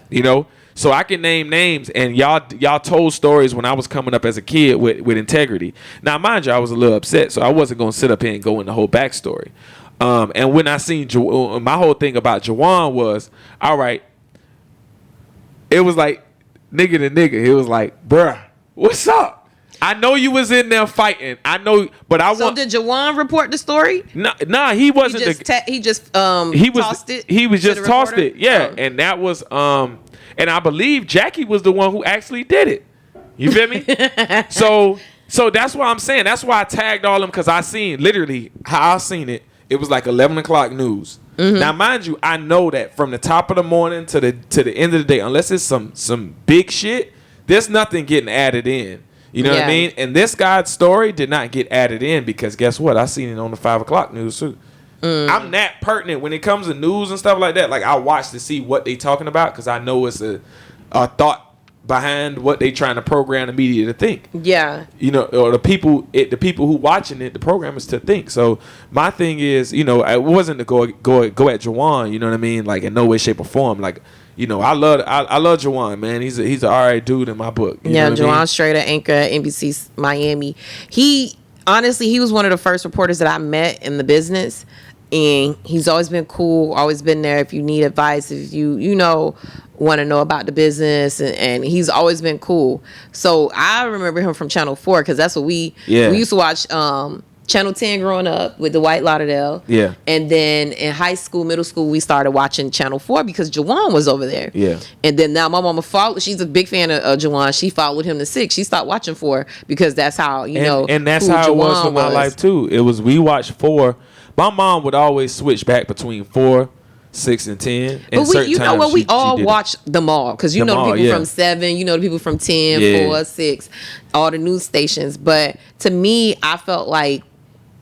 So I can name names, and y'all told stories when I was coming up as a kid with integrity. Now, mind you, I was a little upset, so I wasn't going to sit up here and go in the whole backstory. And when I seen my whole thing about Jawan was, all right, it was like nigga to nigga. It was like, bruh, what's up? I know you was in there fighting. I know, but So did Jawan report the story? Nah, he wasn't. He just tossed it. He was just tossed it. Yeah, Oh. and that was and I believe Jackie was the one who actually did it. You feel me? So that's why I'm saying. That's why I tagged all them, because I seen literally how I seen it. It was like 11 o'clock news. Mm-hmm. Now, mind you, I know that from the top of the morning to the end of the day, unless it's some big shit, there's nothing getting added in. You know what I mean? And this guy's story did not get added in because guess what? I seen it on the 5 o'clock news too. I'm that pertinent when it comes to news and stuff like that. Like, I watch to see what they talking about because I know it's a thought behind what they trying to program the media to think. Yeah. Or the people who watching it, the program is to think. So my thing is, it wasn't to go at Jawan, you know what I mean? Like, in no way, shape, or form. Like, I love Jawan, man. He's an alright dude in my book. You know what Jawan I mean? Strader, anchor at NBC Miami. He was one of the first reporters that I met in the business, and he's always been cool, always been there if you need advice, if you want to know about the business, and he's always been cool. So I remember him from Channel 4 because that's what we used to watch. Channel 10 growing up with Dwight Lauderdale. Yeah. And then in high school, middle school, we started watching Channel 4 because Jawan was over there. Yeah. And then now my mama followed. She's a big fan of Jawan. She followed him to 6. She stopped watching 4 because that's how, and that's how it was for my life too. It was, we watched 4. My mom would always switch back between 4, 6, and 10. But we all watched them all because the people from 7, the people from 10, 4, 6, all the news stations. But to me, I felt like,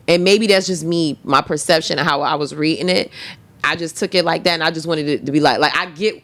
and maybe that's just me, my perception of how I was reading it, I just took it like that, and I just wanted it to be like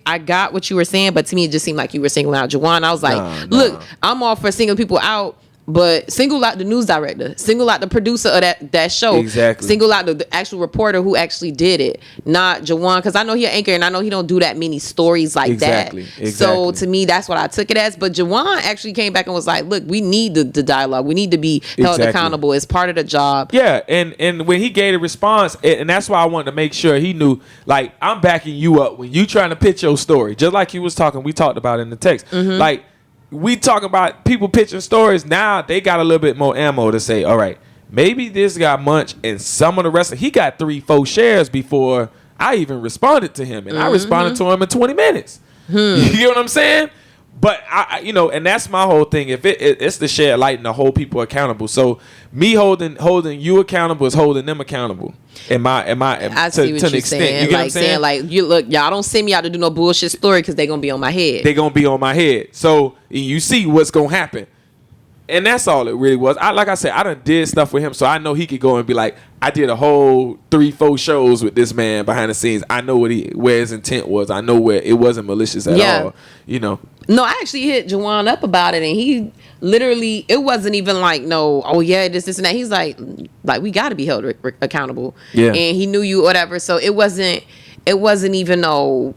I got what you were saying, but to me it just seemed like you were singling out Jawan. I was like, look, I'm all for singling people out. but single out the news director, single out the producer of that show, Exactly. single out the actual reporter who actually did it, not Jawan, because I know he an anchor and I know he don't do that many stories like Exactly. that. So to me, that's what I took it as. But Jawan actually came back and was like, "Look, we need the dialogue. We need to be held accountable. It's part of the job." Yeah, and when he gave a response, and that's why I wanted to make sure he knew, like, I'm backing you up when you trying to pitch your story, just like you was talking. We talked about in the text, like. We talk about people pitching stories. Now they got a little bit more ammo to say, all right, maybe this guy Munch and some of the rest he got 3-4 shares before I even responded to him. And I responded to him in 20 minutes. You get what I'm saying? But I and that's my whole thing. If it's the shed light and to hold people accountable. So me holding you accountable is holding them accountable. I see what you're saying. You get what I'm saying? Like, you look, y'all don't send me out to do no bullshit story because they gonna be on my head. They gonna be on my head. So you see what's gonna happen. And that's all it really was. Like I said, I done did stuff with him, so I know he could go and be like, I did a whole 3-4 shows with this man behind the scenes. I know where his intent was. I know where it wasn't malicious at all. No, I actually hit Jawan up about it, and he literally, it wasn't even like, no, oh yeah, this and that. He's like we got to be held accountable. Yeah. And he knew you, whatever. So it wasn't even no,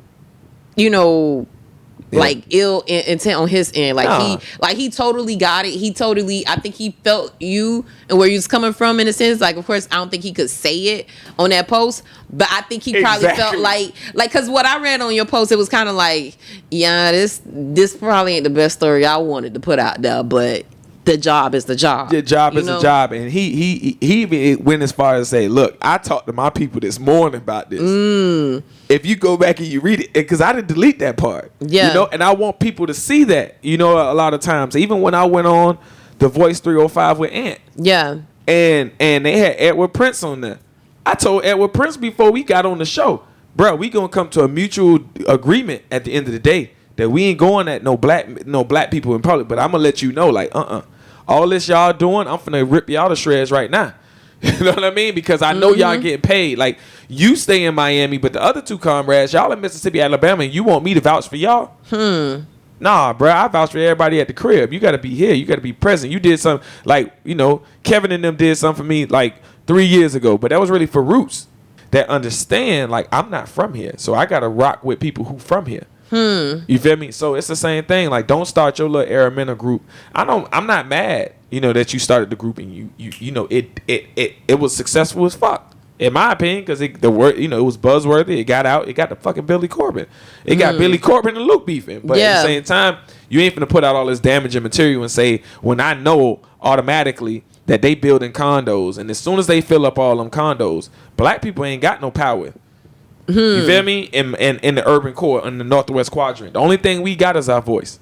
like ill intent on his end. Like he totally got it. He totally, I think he felt you and where you was coming from in a sense. Like, of course, I don't think he could say it on that post, but I think he probably felt like, cause what I read on your post, it was kind of like, yeah, this probably ain't the best story I wanted to put out there, but the job is the job. The job is the job. And he even went as far as say, look, I talked to my people this morning about this. If you go back and you read it, because I didn't delete that part. Yeah. And I want people to see that, a lot of times. Even when I went on The Voice 305 with Ant. Yeah. And they had Edward Prince on there. I told Edward Prince before we got on the show, bro, we gonna come to a mutual agreement at the end of the day that we ain't going at no black people in public, but I'm gonna let you know, like, all this y'all doing, I'm finna rip y'all to shreds right now. You know what I mean? Because I know y'all getting paid. Like, you stay in Miami, but the other two comrades, y'all in Mississippi, Alabama, and you want me to vouch for y'all? Nah, bro, I vouch for everybody at the crib. You got to be here. You got to be present. You did something, like, Kevin and them did something for me, like, 3 years ago, but that was really for roots that understand, like, I'm not from here, so I got to rock with people who from here. You feel me? So it's the same thing. Like, don't start your little Aramina group. I'm not mad, that you started the group and it was successful as fuck, in my opinion, because it was buzzworthy. It got out. It got the fucking Billy Corbin. It got Billy Corbin and Luke beefing. But at the same time, you ain't finna put out all this damaging material and say, when I know automatically that they building condos, and as soon as they fill up all them condos, black people ain't got no power. You feel me? In the urban core, in the Northwest Quadrant, the only thing we got is our voice.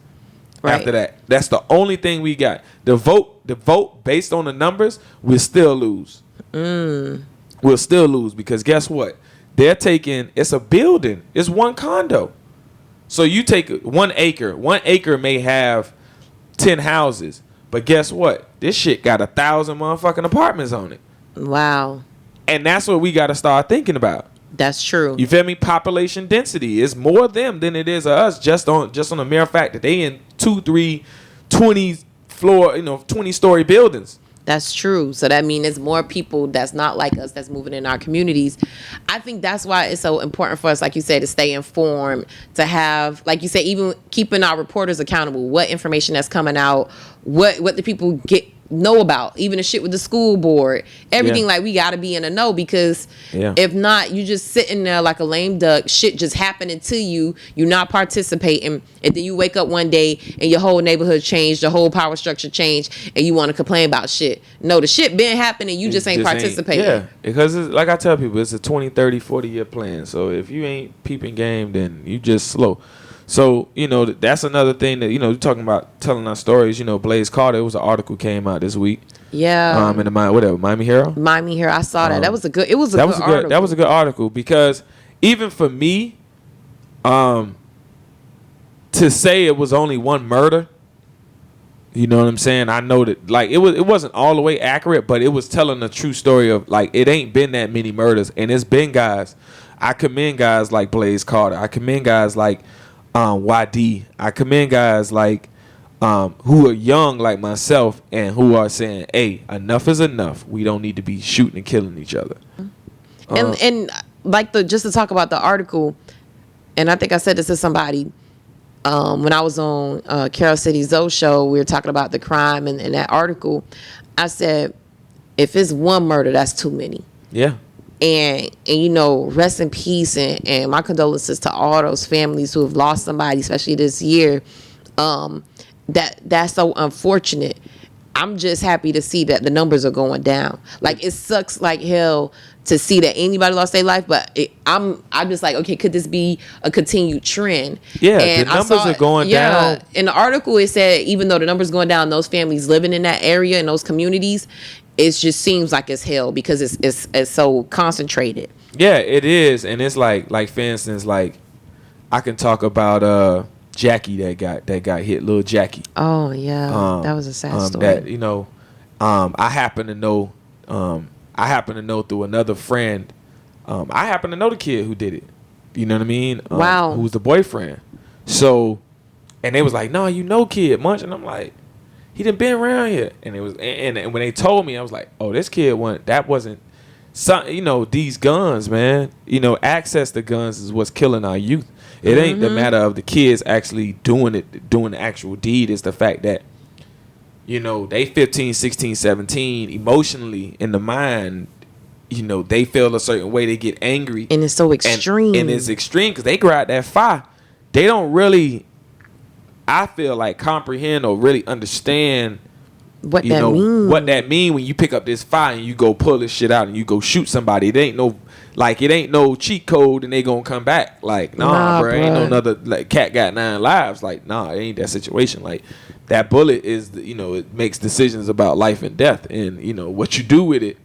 Right. After that, that's the only thing we got. The vote based on the numbers, we'll still lose. We'll still lose because guess what? They're taking, it's a building. It's one condo. So you take 1 acre. 1 acre may have 10 houses, but guess what? This shit got 1,000 motherfucking apartments on it. Wow. And that's what we got to start thinking about. That's true. You feel me? Population density is more them than it is us. Just on the mere fact that they in 2, 3, 20 floor, 20-story buildings. That's true. So that means there's more people that's not like us that's moving in our communities. I think that's why it's so important for us, like you said, to stay informed, to have, like you said, even keeping our reporters accountable. What information that's coming out, what the people know about, even the shit with the school board, everything. Like, we got to be in the know, because if not, you just sitting there like a lame duck, shit just happening to you, you're not participating, and then you wake up one day and your whole neighborhood changed, the whole power structure changed, and you want to complain about shit. No, the shit been happening, you just ain't participating. Because it's, like I tell people, it's a 20, 30, 40 year plan. So if you ain't peeping game, then you just slow. So, that's another thing that, talking about telling our stories, Blaze Carter, it was an article came out this week. Yeah. In the Miami Herald. Miami Herald, I saw that. That was a good article. That was a good article, because even for me, to say it was only one murder, you know what I'm saying? I know that, like, it wasn't all the way accurate, but it was telling a true story of, like, it ain't been that many murders, and it's been guys. I commend guys like Blaze Carter. I commend guys like YD. I commend guys like who are young like myself and who are saying, hey, enough is enough. We don't need to be shooting and killing each other. And like just to talk about the article, and I think I said this to somebody when I was on Carol City Zoe show, we were talking about the crime and that article. I said, if it's one murder, that's too many. Yeah. And you know, rest in peace and my condolences to all those families who have lost somebody, especially this year. That's so unfortunate. I'm just happy to see that the numbers are going down. Like, it sucks like hell to see that anybody lost their life, but I'm just like, okay, could this be a continued trend? Yeah, and the numbers are going down. In the article, it said even though the numbers going down, those families living in that area in those communities, it just seems like it's hell because it's so concentrated. Yeah, it is, and it's like for instance, like I can talk about Jackie that got hit, little Jackie. Oh yeah, that was a sad story. That, you know, I happen to know through another friend. I happen to know the kid who did it. You know what I mean? Wow. Who was the boyfriend? So, and they was like, "No, you know, kid Munch," and I'm like, "He done been around here." And it was, and when they told me, I was like, "Oh, this kid wasn't." Some, you know, these guns, man. You know, access to guns is what's killing our youth. It ain't the matter of the kids actually doing the actual deed. It's the fact that, you know, they 15, 16, 17, emotionally in the mind, you know, they feel a certain way. They get angry. And it's so extreme. And it's extreme because they grab that fire. They don't really, I feel like, comprehend or really understand what that means. What that mean when you pick up this fire and you go pull this shit out and you go shoot somebody. It ain't no cheat code and they gonna come back. Like, nah, bro. Ain't no another, like, cat got 9 lives. Like, nah, it ain't that situation. Like, that bullet is, you know, it makes decisions about life and death, and, you know, what you do with it.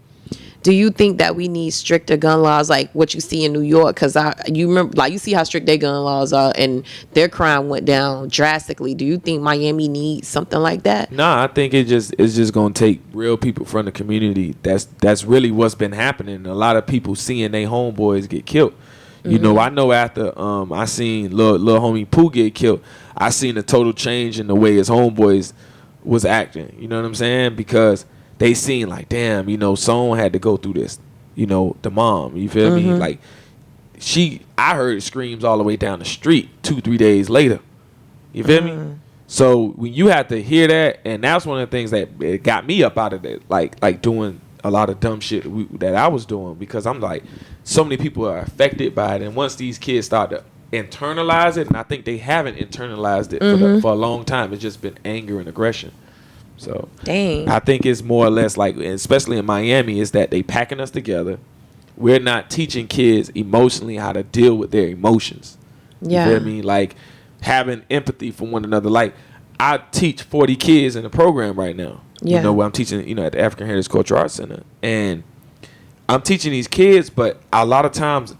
Do you think that we need stricter gun laws like what you see in New York? Because you remember, like, you see how strict their gun laws are, and their crime went down drastically. Do you think Miami needs something like that? Nah, I think it's just gonna take real people from the community. That's really what's been happening. A lot of people seeing their homeboys get killed. You know, I know after I seen little homie Pooh get killed, I seen a total change in the way his homeboys was acting. You know what I'm saying? Because they seen like, damn, you know, someone had to go through this. You know, the mom, you feel me? Like, I heard screams all the way down the street 2-3 days later. You feel me? So when you have to hear that, and that's one of the things that got me up out of that, like doing a lot of dumb shit that I was doing, because I'm like, so many people are affected by it, and once these kids start to internalize it, and I think they haven't internalized it for a long time, it's just been anger and aggression. So dang, I think it's more or less like, especially in Miami, is that they packing us together. We're not teaching kids emotionally how to deal with their emotions. Yeah. You feel me? Like, having empathy for one another. Like, I teach 40 kids in the program right now. Yeah. You know, where I'm teaching, you know, at the African Heritage Cultural Arts Center. And I'm teaching these kids, but a lot of times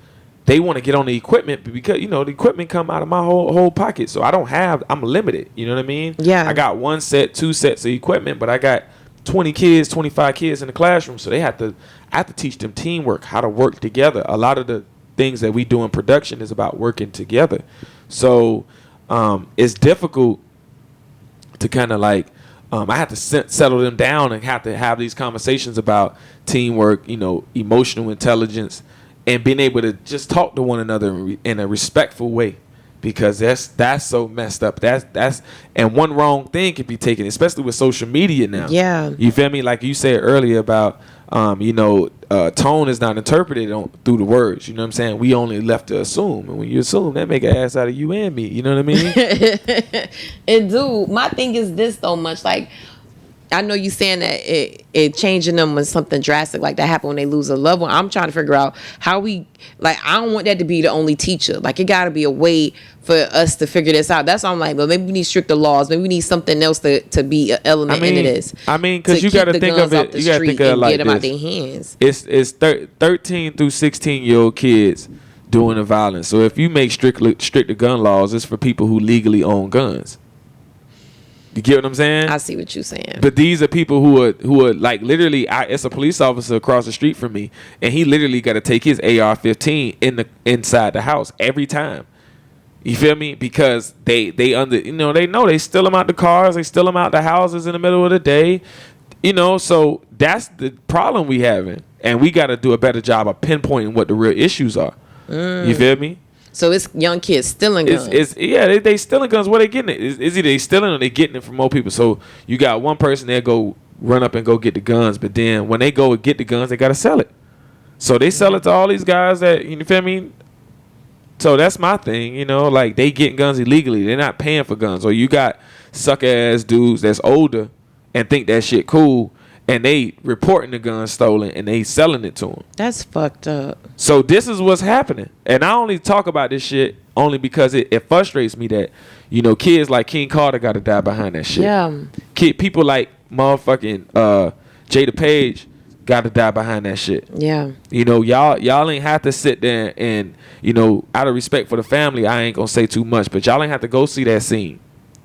they want to get on the equipment because, you know, the equipment come out of my whole pocket. So I'm limited. You know what I mean? Yeah. I got 1 set, 2 sets of equipment, but I got 20 kids, 25 kids in the classroom. So I have to teach them teamwork, how to work together. A lot of the things that we do in production is about working together. So it's difficult to kind of like, I have to settle them down and have to have these conversations about teamwork, you know, emotional intelligence, and being able to just talk to one another in a respectful way, because that's so messed up. That's and one wrong thing can be taken, especially with social media now. Yeah, you feel me? Like you said earlier about you know, tone is not interpreted through the words. You know what I'm saying? We only left to assume, and when you assume, that make an ass out of you and me. You know what I mean? And dude, my thing is this though, much like, I know you saying that it changing them when something drastic like that happen when they lose a loved one. I'm trying to figure out how we, like, I don't want that to be the only teacher. Like, it got to be a way for us to figure this out. That's why I'm like, well, maybe we need stricter laws. Maybe we need something else to be an element into this. I mean, because you got to think of it. You got to think of it like get them out this. their hands. It's 13 through 16-year-old kids doing the violence. So if you make stricter gun laws, it's for people who legally own guns. You get what I'm saying? I see what you're saying. But these are people who are like, literally, it's a police officer across the street from me, and he literally got to take his AR-15 inside the house every time. You feel me? Because they under, you know, they know they steal them out the cars, they steal them out the houses in the middle of the day. You know, so that's the problem we having, and we got to do a better job of pinpointing what the real issues are. You feel me? So it's young kids stealing guns. They stealing guns. Where they getting it? Is either they stealing or they getting it from more people. So you got one person there go run up and go get the guns, but then when they go and get the guns, they got to sell it. So they sell it to all these guys that, you feel me? So that's my thing, you know, like they getting guns illegally. They're not paying for guns. Or you got sucker ass dudes that's older and think that shit cool, and they reporting the gun stolen and they selling it to them. That's fucked up. So this is what's happening. And I only talk about this shit only because it frustrates me that, you know, kids like King Carter got to die behind that shit. Yeah. People like motherfucking Jada Page got to die behind that shit. Yeah. You know, y'all ain't have to sit there and, you know, out of respect for the family, I ain't gonna say too much, but y'all ain't have to go see that scene.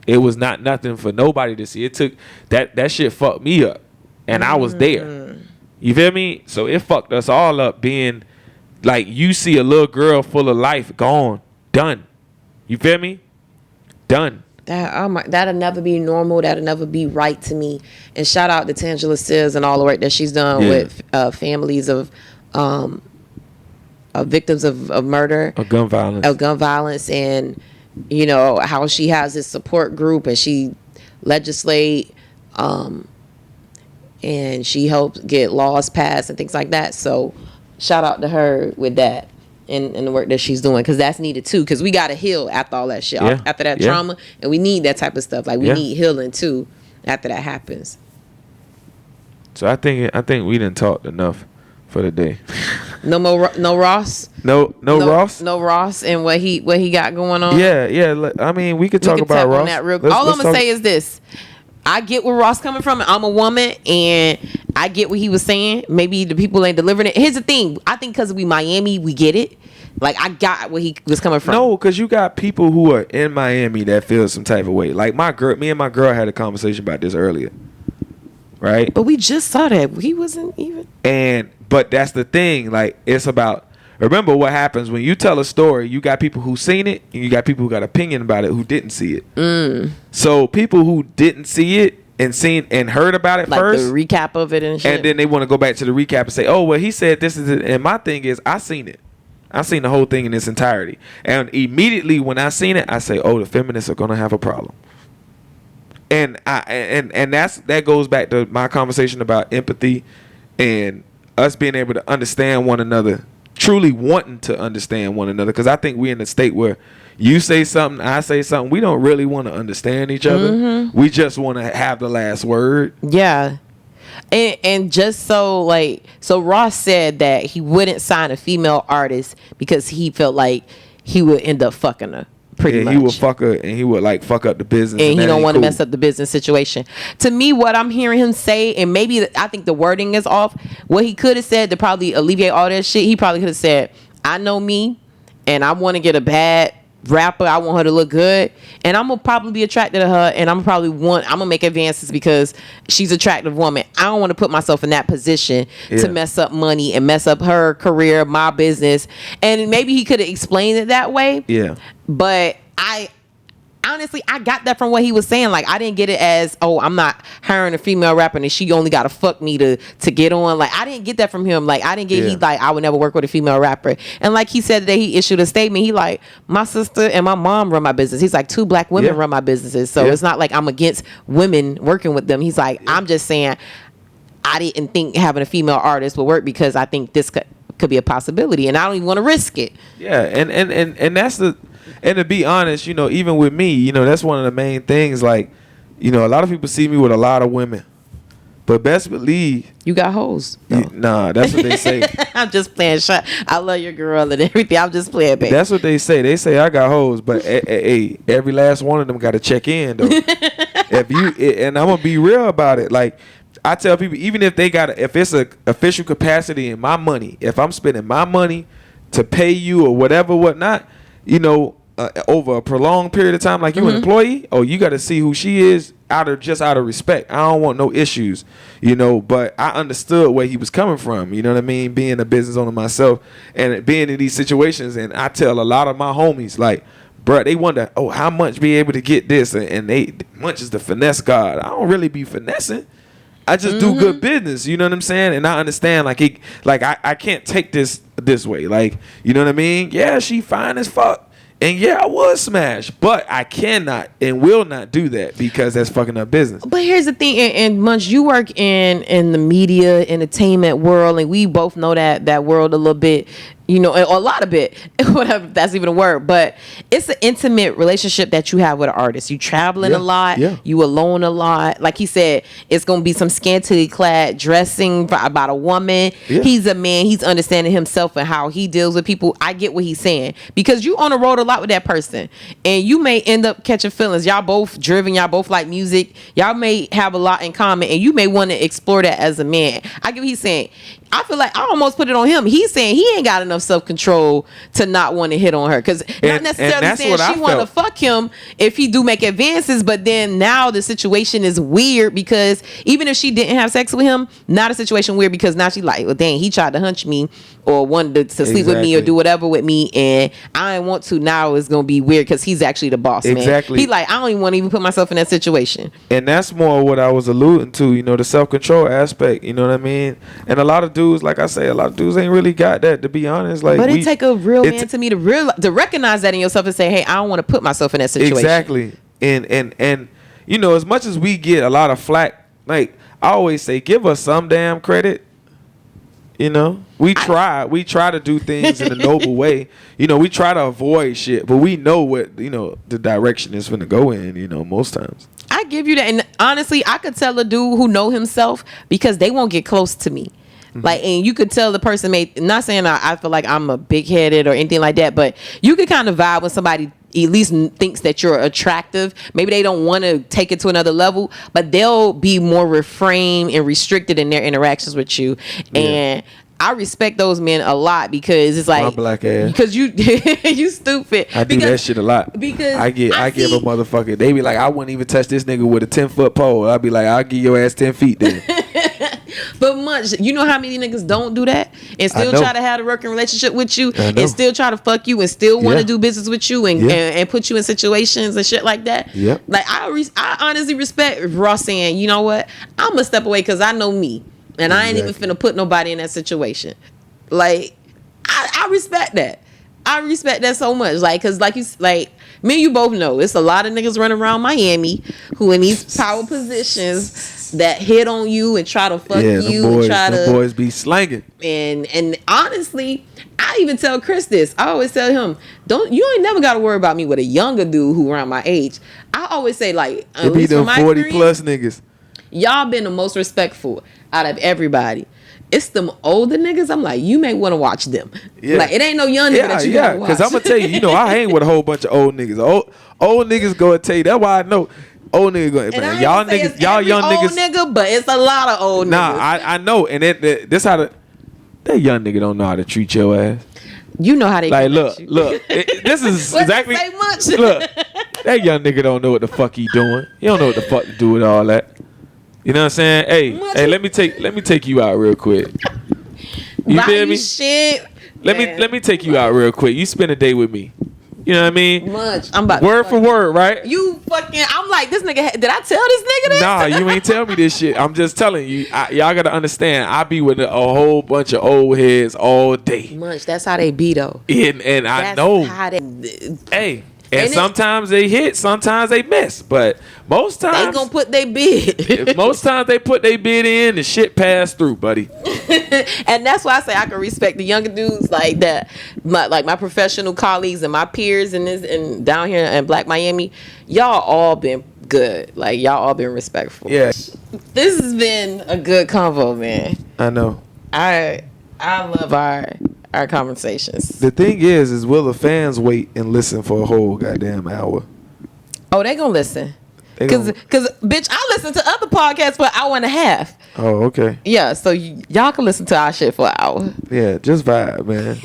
It was not nothing for nobody to see. It took that shit fucked me up, and I was there. You feel me? So it fucked us all up. Being like, you see a little girl full of life gone, done. You feel me? Done. That'll never be normal. That'll never be right to me. And shout out to Tangela Sears and all the work that she's done with families of victims of murder, of gun violence, and you know how she has this support group and she legislate, and she helps get laws passed and things like that. So shout out to her with that. And the work that she's doing, because that's needed too, because we got to heal after all that shit, after that trauma, and we need that type of stuff. Like we need healing too after that happens. So I think we didn't talk enough for the day. No Ross. No Ross. No Ross and what he got going on. Yeah. I mean, we could talk about Ross. On that real. All I'm gonna say is this: I get where Ross coming from. I'm a woman, and I get what he was saying. Maybe the people ain't delivering it. Here's the thing: I think because we Miami, we get it. Like I got where he was coming from. No, because you got people who are in Miami that feel some type of way. Like me and my girl had a conversation about this earlier, right? But we just saw that he wasn't even. But that's the thing. Like it's about. Remember what happens when you tell a story. You got people who seen it, and you got people who got opinion about it who didn't see it. So people who didn't see it and seen and heard about it like first, the recap of it and shit. And then they want to go back to the recap and say, "Oh, well, he said this is it." And my thing is, I seen it. I seen the whole thing in its entirety, and immediately when I seen it, I say, "Oh, the feminists are gonna have a problem." And that goes back to my conversation about empathy and us being able to understand one another. Truly wanting to understand one another, because I think we're in a state where you say something, I say something, we don't really want to understand each other. We just want to have the last word. Yeah. And just so Ross said that he wouldn't sign a female artist because he felt like he would end up fucking her. Pretty much. He would fuck her, and he would like fuck up the business, and he don't want to mess up the business situation. To me, what I'm hearing him say, and maybe I think the wording is off. What he could have said to probably alleviate all that shit, he probably could have said, "I know me, and I want to get a bad rapper. I want her to look good, and I'm gonna probably be attracted to her, and I'm gonna make advances because she's an attractive woman. I don't want to put myself in that position to mess up money and mess up her career, my business." And maybe he could have explained it that way. Yeah. But I honestly got that from what he was saying. Like I didn't get it as, "Oh, I'm not hiring a female rapper and she only got to fuck me to get on." Like I didn't get that from him. Like I didn't get he like I would never work with a female rapper. And like he said that he issued a statement. He like, "My sister and my mom run my business." He's like, 2 black women run my businesses. So it's not like I'm against women working with them. He's like, "I'm just saying I didn't think having a female artist would work because I think this could be a possibility, and I don't even want to risk it." Yeah, and that's the. And to be honest, you know, even with me, you know, that's one of the main things. Like, you know, a lot of people see me with a lot of women, but best believe you got hoes. Nah, that's what they say. I'm just playing. I love your girl and everything. I'm just playing, baby. That's what they say. They say I got hoes, but hey, every last one of them got to check in though. And I'm gonna be real about it. Like I tell people, even if if it's a official capacity in my money, if I'm spending my money to pay you or whatnot, you know, over a prolonged period of time, like you an employee, you got to see who she is out of respect. I don't want no issues, you know, but I understood where he was coming from, you know what I mean? Being a business owner myself and being in these situations. And I tell a lot of my homies, like, bruh, they wonder, oh, how Munch be able to get this, and Munch is the finesse god. I don't really be finessing. I just do good business, you know what I'm saying? And I understand, I can't take this way, like, you know what I mean? Yeah, she fine as fuck. And yeah, I would smash, but I cannot and will not do that because that's fucking up business. But here's the thing, and Munch, you work in the media, entertainment world, and we both know that world a little bit, you know, a lot of it, whatever, that's even a word. But it's an intimate relationship that you have with an artist. You traveling a lot, you alone a lot. Like he said, it's gonna be some scantily clad dressing about a woman. He's a man. He's understanding himself and how he deals with people. I get what he's saying because you on the road a lot with that person, and you may end up catching feelings. Y'all both driven. Y'all both like music. Y'all may have a lot in common, and you may want to explore that as a man. I get what he's saying. I feel like I almost put it on him. He's saying he ain't got enough self-control to not want to hit on her. Because not necessarily saying she want to fuck him if he do make advances, but then now the situation is weird because even if she didn't have sex with him, not a situation weird because now she like, well, dang, he tried to hunch me or wanted to sleep with me or do whatever with me, and I didn't want to. Now it's going to be weird because he's actually the boss, man. He like, I don't even want to even put myself in that situation. And that's more what I was alluding to, you know, the self-control aspect, you know what I mean? And a lot of dudes, like I say, a lot of dudes ain't really got that, to be honest. Like, but it take a real man to me to recognize that in yourself and say, hey, I don't want to put myself in that situation. Exactly. And you know, as much as we get a lot of flack, like I always say, give us some damn credit. You know, we try to do things in a noble way. You know, we try to avoid shit, but we know what, you know, the direction is going to go in, you know, most times. I give you that. And honestly, I could tell a dude who know himself because they won't get close to me. Like, and you could tell the person not saying I feel like I'm a big headed or anything like that, but you could kind of vibe when somebody at least thinks that you're attractive. Maybe they don't want to take it to another level, but they'll be more refrained and restricted in their interactions with you. And I respect those men a lot because it's like my black ass. Because you you stupid. I do that shit a lot. Because I give a motherfucker. They be like, I wouldn't even touch this nigga with a 10-foot pole. I'll be like, I'll give your ass 10 feet then. But Munch, you know how many niggas don't do that and still try to have a working relationship with you and still try to fuck you and still want to do business with you and put you in situations and shit like that. Like I honestly respect Ross saying, you know what, I'm gonna step away because I know me and I ain't even finna put nobody in that situation. Like I respect that. I respect that so much. Like, cause like me and you both know it's a lot of niggas running around Miami who in these power positions that hit on you and try to fuck you and try to boys be slanging. And honestly, I even tell Chris this. I always tell him, you ain't never got to worry about me with a younger dude who around my age. I always say, like, at least them from my 40 plus niggas. Y'all been the most respectful out of everybody. It's them older niggas. I'm like, you may want to watch them. Like, it ain't no young nigga that you gotta watch. Because I'm gonna tell you, you know, I hang with a whole bunch of old niggas. Old niggas go and tell you. That's why I know. Old nigga going, man, y'all niggas, y'all young niggas. Old nigga, but it's a lot of old niggas. Nah, I know, and this how that young nigga don't know how to treat your ass. You know how they like look. This is exactly. Say much? Look, that young nigga don't know what the fuck he doing. He don't know what the fuck to do with all that. You know what I'm saying? Hey, let me take you out real quick. You feel me? Shit. Let me take you out real quick. You spend a day with me. You know what I mean? Munch. I'm about word for word, right? I'm like, this nigga, did I tell this nigga this? Nah, you ain't tell me this shit. I'm just telling you. Y'all gotta understand, I be with a whole bunch of old heads all day. Munch, that's how they be though. And I know. Hey. And sometimes they hit, sometimes they miss. But most times they gonna put their bid. Most times they put their bid in, the shit pass through, buddy. And that's why I say I can respect the younger dudes like that. My professional colleagues and my peers and down here in Black Miami, y'all all been good. Like y'all all been respectful. Yeah. This has been a good convo, man. I know. I love our conversations. The thing is will the fans wait and listen for a whole goddamn hour? Oh, they gonna listen. Cause bitch, I listen to other podcasts for an hour and a half. Oh, okay. Yeah, so y'all can listen to our shit for an hour. Yeah, just vibe, man.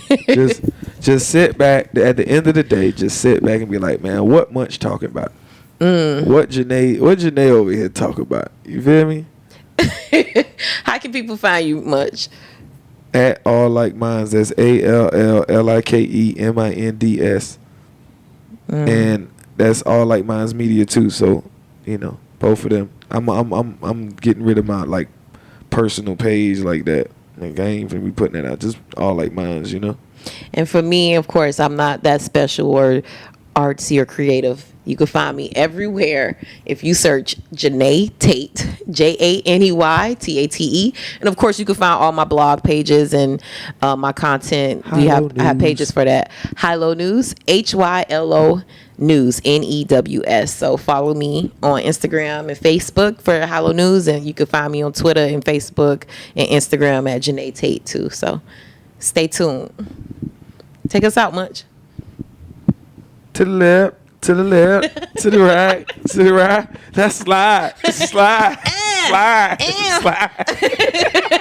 just sit back. At the end of the day, just sit back and be like, man, what Munch talking about? What Janey over here talking about? You feel me? How can people find you, Munch? At All Like Minds. That's ALLLIKEMINDS. and that's All Like Minds Media too. So, you know, both of them. I'm getting rid of my like personal page like that. Like I ain't gonna be putting that out. Just All Like Minds, you know. And for me, of course, I'm not that special or artsy or creative. You can find me everywhere if you search Janey Tate, JANEY TATE. And of course, you can find all my blog pages and my content. I have pages for that. HyLo News, HYLO News, NEWS. So follow me on Instagram and Facebook for HyLo News, and you can find me on Twitter and Facebook and Instagram at Janey Tate too. So stay tuned. Take us out, Munch. To the left, to the left, to the right, to the right. That's slide. Slide. Slide. Slide.